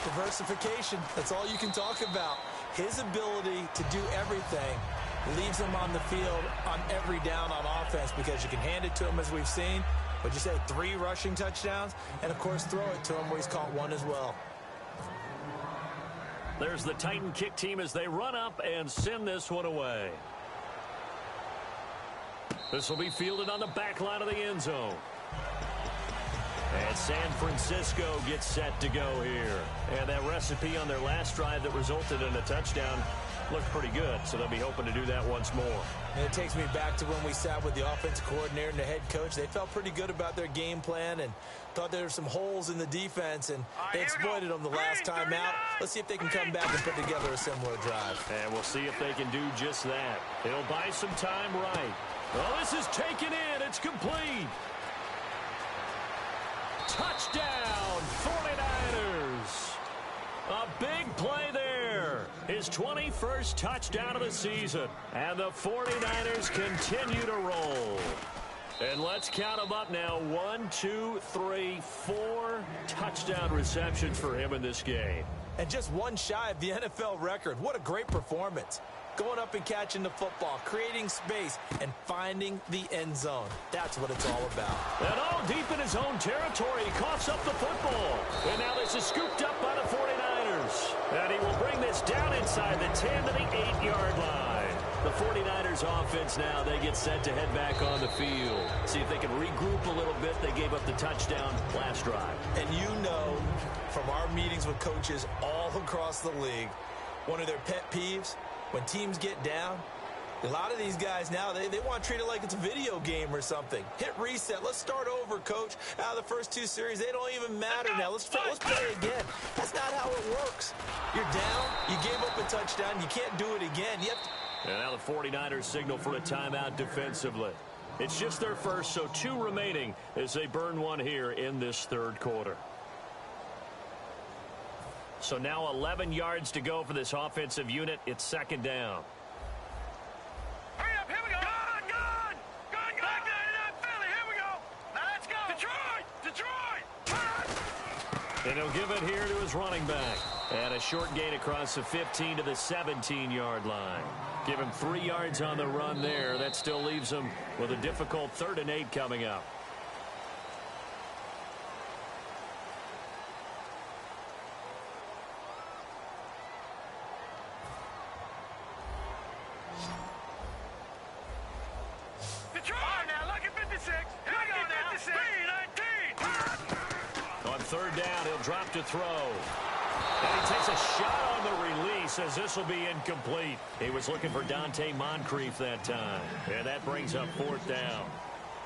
Speaker 2: Diversification, that's all you can talk about. His ability to do everything leaves him on the field on every down on offense because you can hand it to him as we've seen. What'd you say, 3 rushing touchdowns? And, of course, throw it to him where he's caught 1 as well.
Speaker 1: There's the Titan kick team as they run up and send this one away. This will be fielded on the back line of the end zone. And San Francisco gets set to go here. And that recipe on their last drive that resulted in a touchdown looked pretty good, so they'll be hoping to do that once more.
Speaker 2: And it takes me back to when we sat with the offensive coordinator and the head coach. They felt pretty good about their game plan and thought there were some holes in the defense, and they exploited them the last time out. Let's see if they can come back and put together a similar drive.
Speaker 1: And we'll see if they can do just that. He'll buy some time right. Oh, this is taken in. It's complete. Touchdown, 49ers. A big play there. His 21st touchdown of the season. And the 49ers continue to roll. And let's count them up now. 1, 2, 3, 4 touchdown receptions for him in this game.
Speaker 2: And just 1 shy of the NFL record. What a great performance. going up and catching the football, creating space, and finding the end zone. That's what it's all about.
Speaker 1: And all deep in his own territory, he coughs up the football. And now this is scooped up by the 49ers. And he will bring this down inside the 10 to the 8-yard line. The 49ers offense now, they get set to head back on the field. See if they can regroup a little bit. They gave up the touchdown last drive.
Speaker 2: And you know from our meetings with coaches all across the league, one of their pet peeves, when teams get down, a lot of these guys now, they want to treat it like it's a video game or something. Hit reset. Let's start over, coach. Out of the first 2 series, they don't even matter now. Let's play again. That's not how it works. You're down. You gave up a touchdown. You can't do it again. You have to...
Speaker 1: And now the 49ers signal for a timeout defensively. It's just their first, so 2 remaining as they burn one here in this third quarter. So now 11 yards to go for this offensive unit. It's second down.
Speaker 3: Hurry up, here we go. Gone. Back 99, Philly, here we go. Now let's go. Detroit.
Speaker 1: And he'll give it here to his running back. And a short gain across the 15 to the 17-yard line. Give him 3 yards on the run there. That still leaves him with a difficult 3rd and 8 coming up.
Speaker 3: Detroit. Now look at 56. Here we go now. 56. 3-19.
Speaker 1: On 3rd down, he'll drop to throw. And he takes a shot on the release as this will be incomplete. He was looking for Dante Moncrief that time. And that brings up 4th down.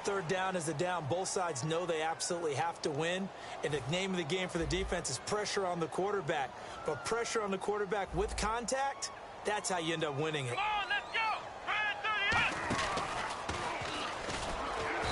Speaker 2: 3rd down is the down. Both sides know they absolutely have to win. And the name of the game for the defense is pressure on the quarterback. But pressure on the quarterback with contact, that's how you end up winning it.
Speaker 3: Come on, let's go. Right at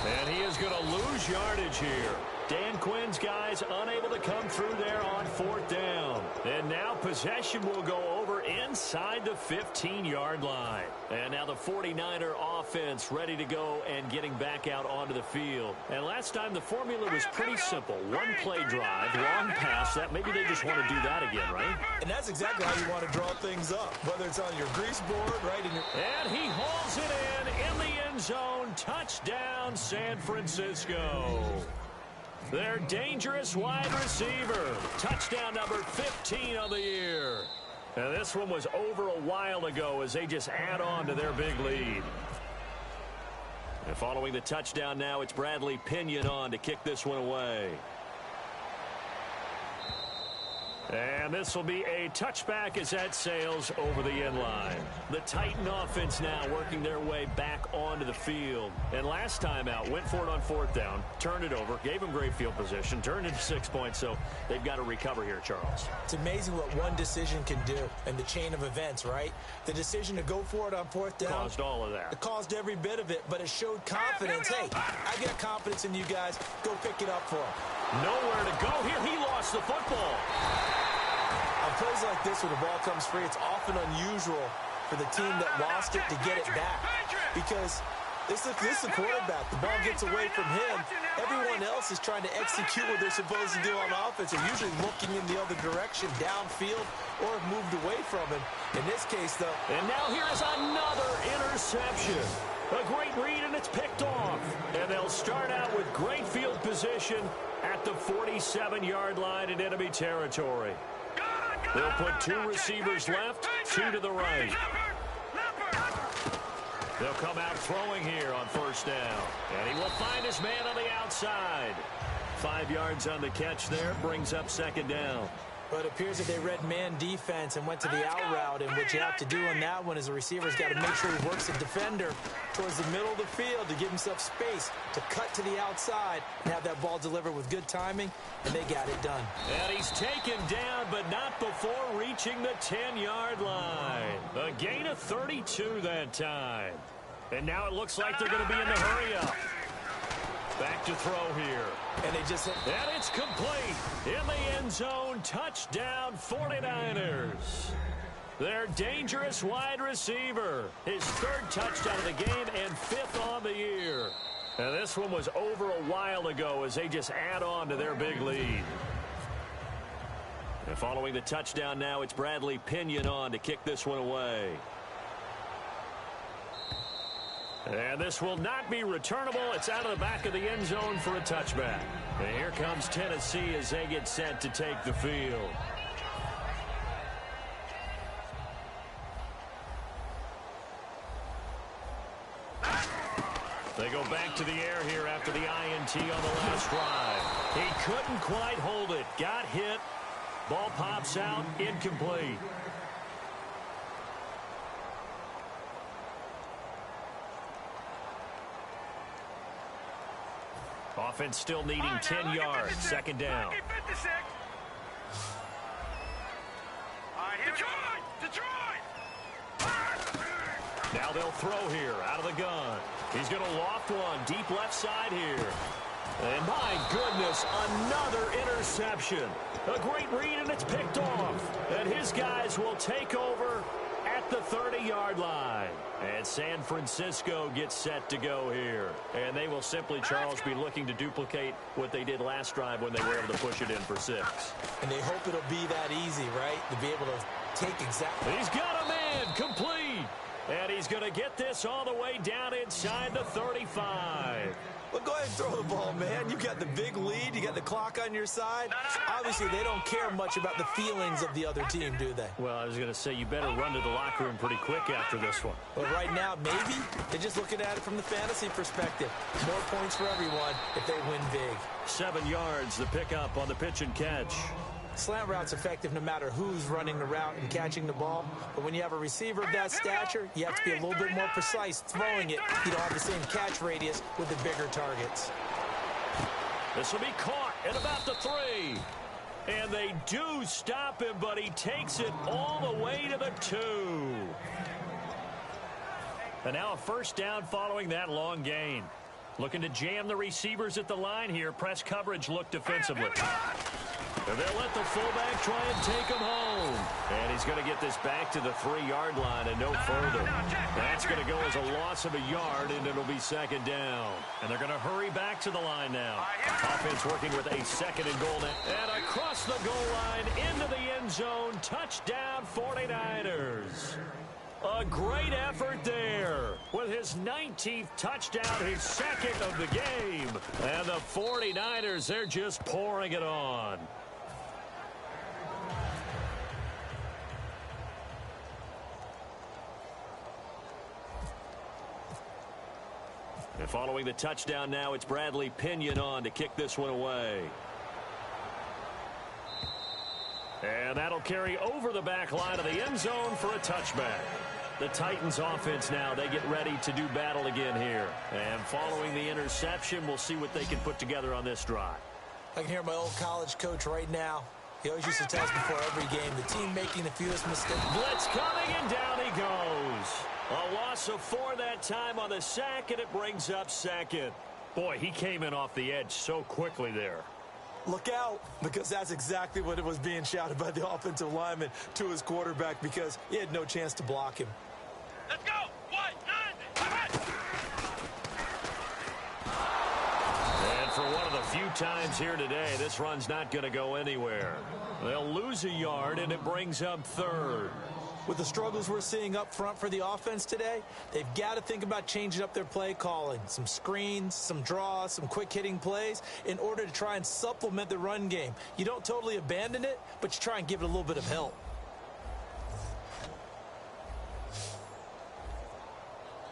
Speaker 3: 38.
Speaker 1: And he is going to lose yardage here. Dan Quinn's guys unable to come through there on 4th down. And now possession will go over inside the 15-yard line. And now the 49er offense ready to go and getting back out onto the field. And last time the formula was pretty simple. 1-play drive, long pass. That maybe they just want to do that again, right?
Speaker 2: And that's exactly how you want to draw things up, whether it's on your grease board, right in your...
Speaker 1: And he hauls it in the end zone. Touchdown, San Francisco. Their dangerous wide receiver. Touchdown number 15 of the year. And this one was over a while ago as they just add on to their big lead. And following the touchdown now, it's Bradley Pinion on to kick this one away. And this will be a touchback as that sails over the end line. The Titan offense now working their way back onto the field. And last time out, went for it on 4th down, turned it over, gave them great field position, turned into 6 points, so they've got to recover here, Charles.
Speaker 2: It's amazing what one decision can do in the chain of events, right? The decision to go for it on 4th down.
Speaker 1: Caused all of that.
Speaker 2: It caused every bit of it, but it showed confidence. Hey, I got confidence in you guys. Go pick it up for him.
Speaker 1: Nowhere to go here. He lost the football.
Speaker 2: On plays like this where the ball comes free, it's often unusual for the team that lost it to get it back. Because this is the quarterback. The ball gets away from him. Everyone else is trying to execute what they're supposed to do on offense. They're usually looking in the other direction, downfield, or have moved away from him. In this case, though.
Speaker 1: And now here is another interception. A great read, and it's picked off. And they'll start out with great field position at the 47-yard line in enemy territory. They'll put 2 receivers left, 2 to the right. They'll come out throwing here on 1st down. And he will find his man on the outside. 5 yards on the catch there, brings up 2nd down.
Speaker 2: But it appears that they read man defense and went to the out route. And what you have to do on that one is the receiver's got to make sure he works the defender towards the middle of the field to give himself space to cut to the outside and have that ball delivered with good timing, and they got it done.
Speaker 1: And he's taken down, but not before reaching the 10-yard line. A gain of 32 that time. And now it looks like they're going to be in the hurry-up. Back to throw here.
Speaker 2: And they just hit.
Speaker 1: And it's complete. In the end zone, touchdown 49ers. Their dangerous wide receiver. His 3rd touchdown of the game and 5th on the year. And this one was over a while ago as they just add on to their big lead. And following the touchdown now, it's Bradley Pinion on to kick this one away. And this will not be returnable. It's out of the back of the end zone for a touchback. And here comes Tennessee as they get set to take the field. They go back to the air here after the INT on the last drive. He couldn't quite hold it. Got hit. Ball pops out. Incomplete. Offense still needing 10 yards. Second down. Now they'll throw here out of the gun. He's going to loft one deep left side here. And my goodness, another interception. A great read, and it's picked off. And his guys will take over at the 30-yard line. And San Francisco gets set to go here. And they will simply, Charles, be looking to duplicate what they did last drive when they were able to push it in for 6.
Speaker 2: And they hope it'll be that easy, right? To be able to take exactly.
Speaker 1: He's got a man complete. And he's going to get this all the way down inside the 35.
Speaker 2: Well, go ahead and throw the ball, man. You got the big lead. You got the clock on your side. Obviously, they don't care much about the feelings of the other team, do they?
Speaker 1: Well, I was going to say, you better run to the locker room pretty quick after this one.
Speaker 2: Well, right now, maybe they're just looking at it from the fantasy perspective. More points for everyone if they win big.
Speaker 1: 7 yards, the pickup on the pitch and catch.
Speaker 2: Slant route's effective no matter who's running the route and catching the ball. But when you have a receiver of that stature, you have to be a little bit more precise throwing it. You don't have the same catch radius with the bigger targets.
Speaker 1: This will be caught at about the 3. And they do stop him, but he takes it all the way to the 2. And now a first down following that long gain. Looking to jam the receivers at the line here. Press coverage look defensively. And they'll let the fullback try and take him home. And he's going to get this back to the 3-yard line and no further. That's going to go as a loss of a yard, and it'll be second down. And they're going to hurry back to the line now. Offense working with a second and goal now. And across the goal line into the end zone. Touchdown 49ers. A great effort there with his 19th touchdown, his second of the game. And the 49ers, they're just pouring it on. And following the touchdown now, it's Bradley Pinion on to kick this one away. And that'll carry over the back line of the end zone for a touchback. The Titans offense now, they get ready to do battle again here. And following the interception, we'll see what they can put together on this drive.
Speaker 2: I can hear my old college coach right now. He always used to tell us before every game, the team making the fewest mistakes.
Speaker 1: Blitz coming, and down he goes. A loss of 4 that time on the sack, and it brings up second. Boy, he came in off the edge so quickly there.
Speaker 2: Look out, because that's exactly what it was being shouted by the offensive lineman to his quarterback, because he had no chance to block him.
Speaker 3: Let's go. 1-9.
Speaker 1: And for one of the few times here today, this run's not going to go anywhere. They'll lose a yard, and it brings up 3rd.
Speaker 2: With the struggles we're seeing up front for the offense today, they've got to think about changing up their play calling. Some screens, some draws, some quick-hitting plays in order to try and supplement the run game. You don't totally abandon it, but you try and give it a little bit of help.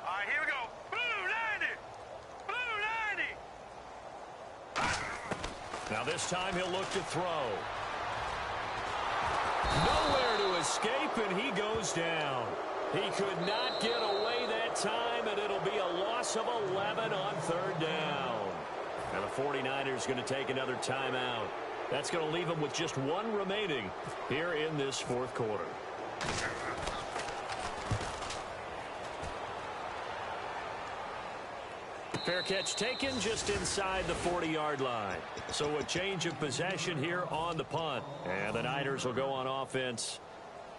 Speaker 3: All right, here we go. Blue 90. Blue 90.
Speaker 1: Now this time he'll look to throw. Nowhere to escape, and he goes down. He could not get away that time, and it'll be a loss of 11 on 3rd down. And the 49ers going to take another timeout. That's going to leave them with just 1 remaining here in this 4th quarter. Fair catch taken just inside the 40-yard line. So a change of possession here on the punt. And the Niners will go on offense,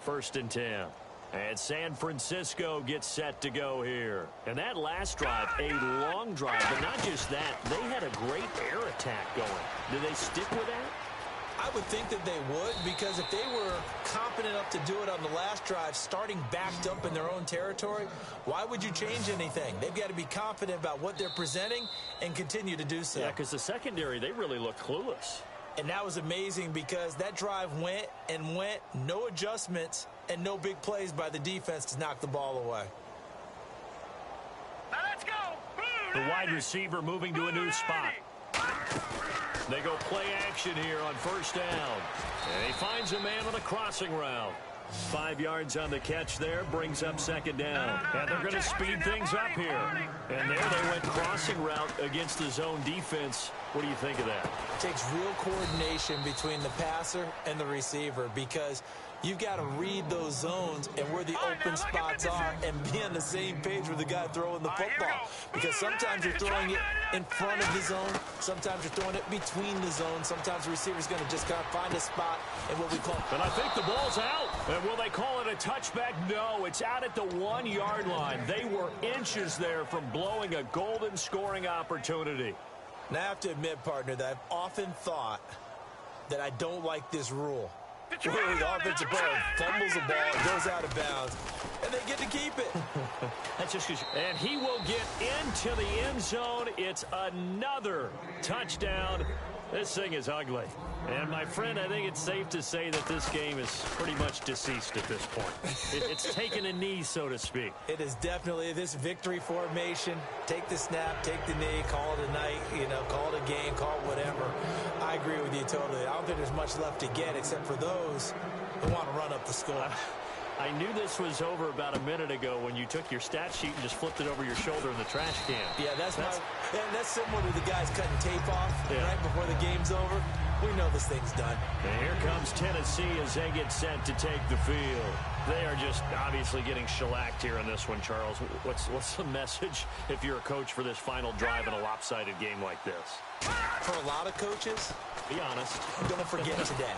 Speaker 1: 1st and 10. And San Francisco gets set to go here. And that last drive, a long drive, but not just that. They had a great air attack going. Do they stick with that?
Speaker 2: I would think that they would, because if they were competent enough to do it on the last drive, starting backed up in their own territory, why would you change anything? They've got to be confident about what they're presenting and continue to do so.
Speaker 1: Yeah, because the secondary, they really look clueless.
Speaker 2: And that was amazing because that drive went and went, no adjustments, and no big plays by the defense to knock the ball away.
Speaker 3: Now let's go.
Speaker 1: The wide receiver moving to a new spot. They go play action here on first down. And he finds a man on a crossing route. 5 yards on the catch there, brings up second down. And they're going to speed things up here. And there they went crossing route against the zone defense. What do you think of that?
Speaker 2: It takes real coordination between the passer and the receiver, because you've got to read those zones and where the open spots are and be on the same page with the guy throwing the football. Because sometimes you're throwing it in front of the zone. Sometimes you're throwing it between the zones. Sometimes the receiver's going to just kind of find a spot in what we call.
Speaker 1: And I think the ball's out. And will they call it a touchback? No, it's out at the 1 yard line. They were inches there from blowing a golden scoring opportunity.
Speaker 2: Now, I have to admit, partner, that I've often thought that I don't like this rule. Where the offensive player fumbles the ball, it goes out of bounds, and they get to keep it.
Speaker 1: That's just and he will get into the end zone. It's another touchdown. This thing is ugly. And, my friend, I think it's safe to say that this game is pretty much deceased at this point. It's taken a knee, so to speak.
Speaker 2: It is definitely this victory formation. Take the snap, take the knee, call it a night, call it a game, call it whatever. I agree with you totally. I don't think there's much left to get except for those who want to run up the score.
Speaker 1: I knew this was over about a minute ago when you took your stat sheet and just flipped it over your shoulder in the trash can.
Speaker 2: Yeah, that's similar to the guys cutting tape off right before the game's over. We know this thing's done.
Speaker 1: And here comes Tennessee as they get set to take the field. They are just obviously getting shellacked here in this one, Charles. What's the message if you're a coach for this final drive in a lopsided game like this?
Speaker 2: For a lot of coaches,
Speaker 1: be honest,
Speaker 2: don't forget today.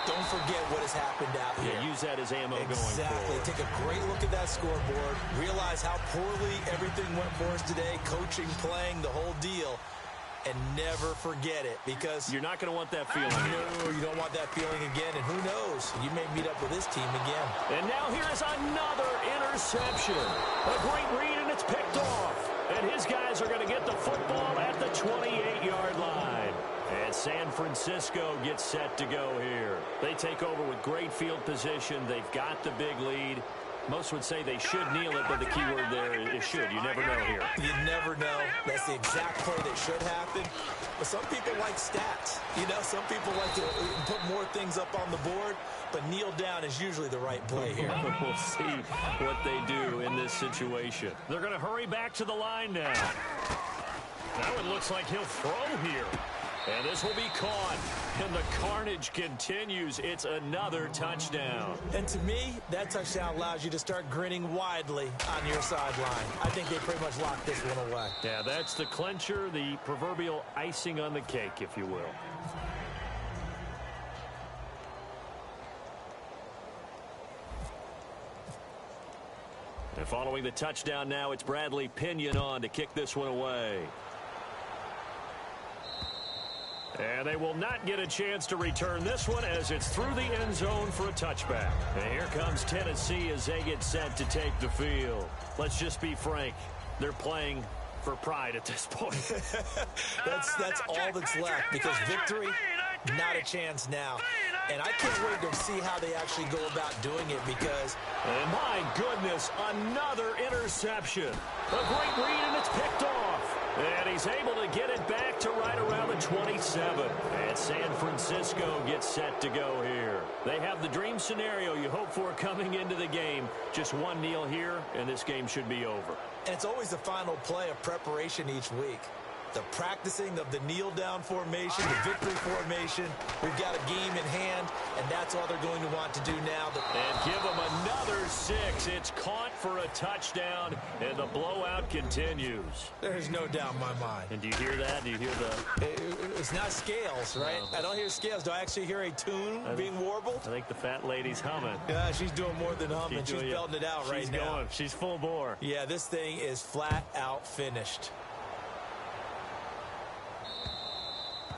Speaker 2: Don't forget what has happened out here.
Speaker 1: Yeah, use that as ammo going
Speaker 2: forward. Exactly. Take a great look at that scoreboard. Realize how poorly everything went for us today. Coaching, playing, the whole deal. And never forget it, because
Speaker 1: you're not going to want that feeling.
Speaker 2: No, you don't want that feeling again. And who knows? You may meet up with this team again.
Speaker 1: And now here is another interception. A great read, and it's picked off. And his guys are going to get the football at the 28-yard line. And San Francisco gets set to go here. They take over with great field position. They've got the big lead. Most would say they should kneel it, but the key word there is should. You never know here.
Speaker 2: You never know. That's the exact play that should happen. But some people like stats. Some people like to put more things up on the board, but kneel down is usually the right play here.
Speaker 1: We'll see what they do in this situation. They're going to hurry back to the line now. That one looks like he'll throw here. And this will be caught. And the carnage continues. It's another touchdown.
Speaker 2: And to me, that touchdown allows you to start grinning widely on your sideline. I think they pretty much locked this one away.
Speaker 1: Yeah, that's the clincher, the proverbial icing on the cake, if you will. And following the touchdown now, it's Bradley Pinion on to kick this one away. And they will not get a chance to return this one as it's through the end zone for a touchback. And here comes Tennessee as they get set to take the field. Let's just be frank. They're playing for pride at this point.
Speaker 2: That's all that's left, because victory, not a chance now. And I can't wait to see how they actually go about doing it, because...
Speaker 1: And my goodness, another interception. A great read, and it's picked off. And he's able to get it back to right around the 27. And San Francisco gets set to go here. They have the dream scenario you hope for coming into the game. Just one kneel here, and this game should be over.
Speaker 2: And it's always the final play of preparation each week. The practicing of the kneel-down formation, the victory formation. We've got a game in hand, and that's all they're going to want to do now.
Speaker 1: And give them another 6. It's caught for a touchdown, and the blowout continues.
Speaker 2: There's no doubt in my mind.
Speaker 1: And do you hear that? Do you hear the...
Speaker 2: It's not scales, right? No. I don't hear scales. Do I actually hear a tune being warbled?
Speaker 1: I think the fat lady's humming.
Speaker 2: Yeah, she's doing more than humming. She's belting it out right now.
Speaker 1: She's full bore.
Speaker 2: Yeah, this thing is flat out finished.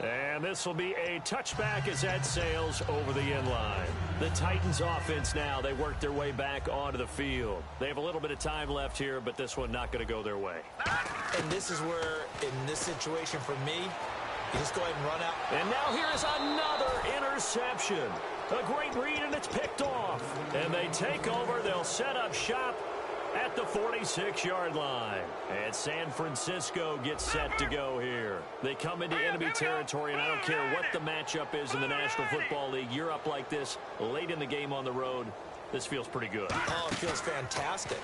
Speaker 1: And this will be a touchback as that sails over the end line. The Titans offense now, they work their way back onto the field. They have a little bit of time left here, but this one not going to go their way.
Speaker 2: And this is where, in this situation for me, you just go ahead and run out.
Speaker 1: And now here's another interception. A great read, and it's picked off. And they take over. They'll set up shop at the 46-yard line. And San Francisco gets set to go here. They come into enemy territory, and I don't care what the matchup is in the National Football League. You're up like this late in the game on the road. This feels pretty good.
Speaker 2: Oh, it feels fantastic.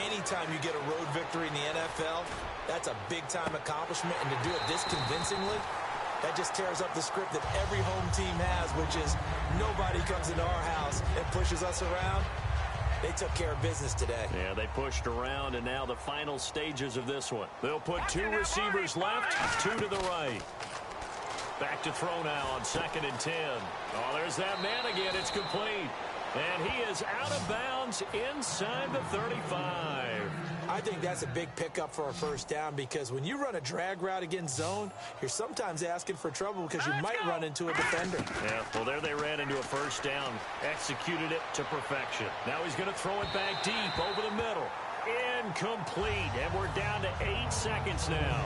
Speaker 2: Anytime you get a road victory in the NFL, that's a big-time accomplishment. And to do it this convincingly, that just tears up the script that every home team has, which is nobody comes into our house and pushes us around. They took care of business today.
Speaker 1: Yeah, they pushed around, and now the final stages of this one. They'll put two receivers left, two to the right. Back to throw now on 2nd and 10. Oh, there's that man again. It's complete. And he is out of bounds inside the 35.
Speaker 2: I think that's a big pickup for a first down, because when you run a drag route against zone, you're sometimes asking for trouble because you might run into a defender.
Speaker 1: Yeah, well, there they ran into a first down. Executed it to perfection. Now he's going to throw it back deep over the middle. Incomplete, and we're down to 8 seconds now.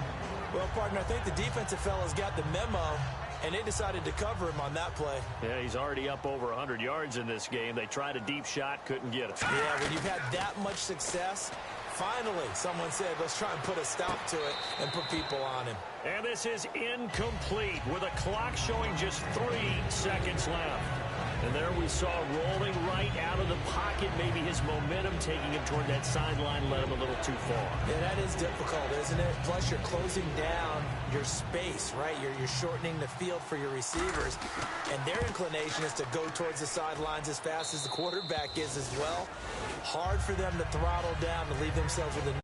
Speaker 2: Well, partner, I think the defensive fellas got the memo, and they decided to cover him on that play.
Speaker 1: Yeah, he's already up over 100 yards in this game. They tried a deep shot, couldn't get it.
Speaker 2: Yeah, when you've had that much success, finally someone said, let's try and put a stop to it and put people on him.
Speaker 1: And this is incomplete with a clock showing just 3 seconds left. And there we saw rolling right out of the pocket. Maybe his momentum taking him toward that sideline led him a little too far.
Speaker 2: Yeah, that is difficult, isn't it? Plus, you're closing down your space, right? You're shortening the field for your receivers. And their inclination is to go towards the sidelines as fast as the quarterback is as well. Hard for them to throttle down to leave themselves with a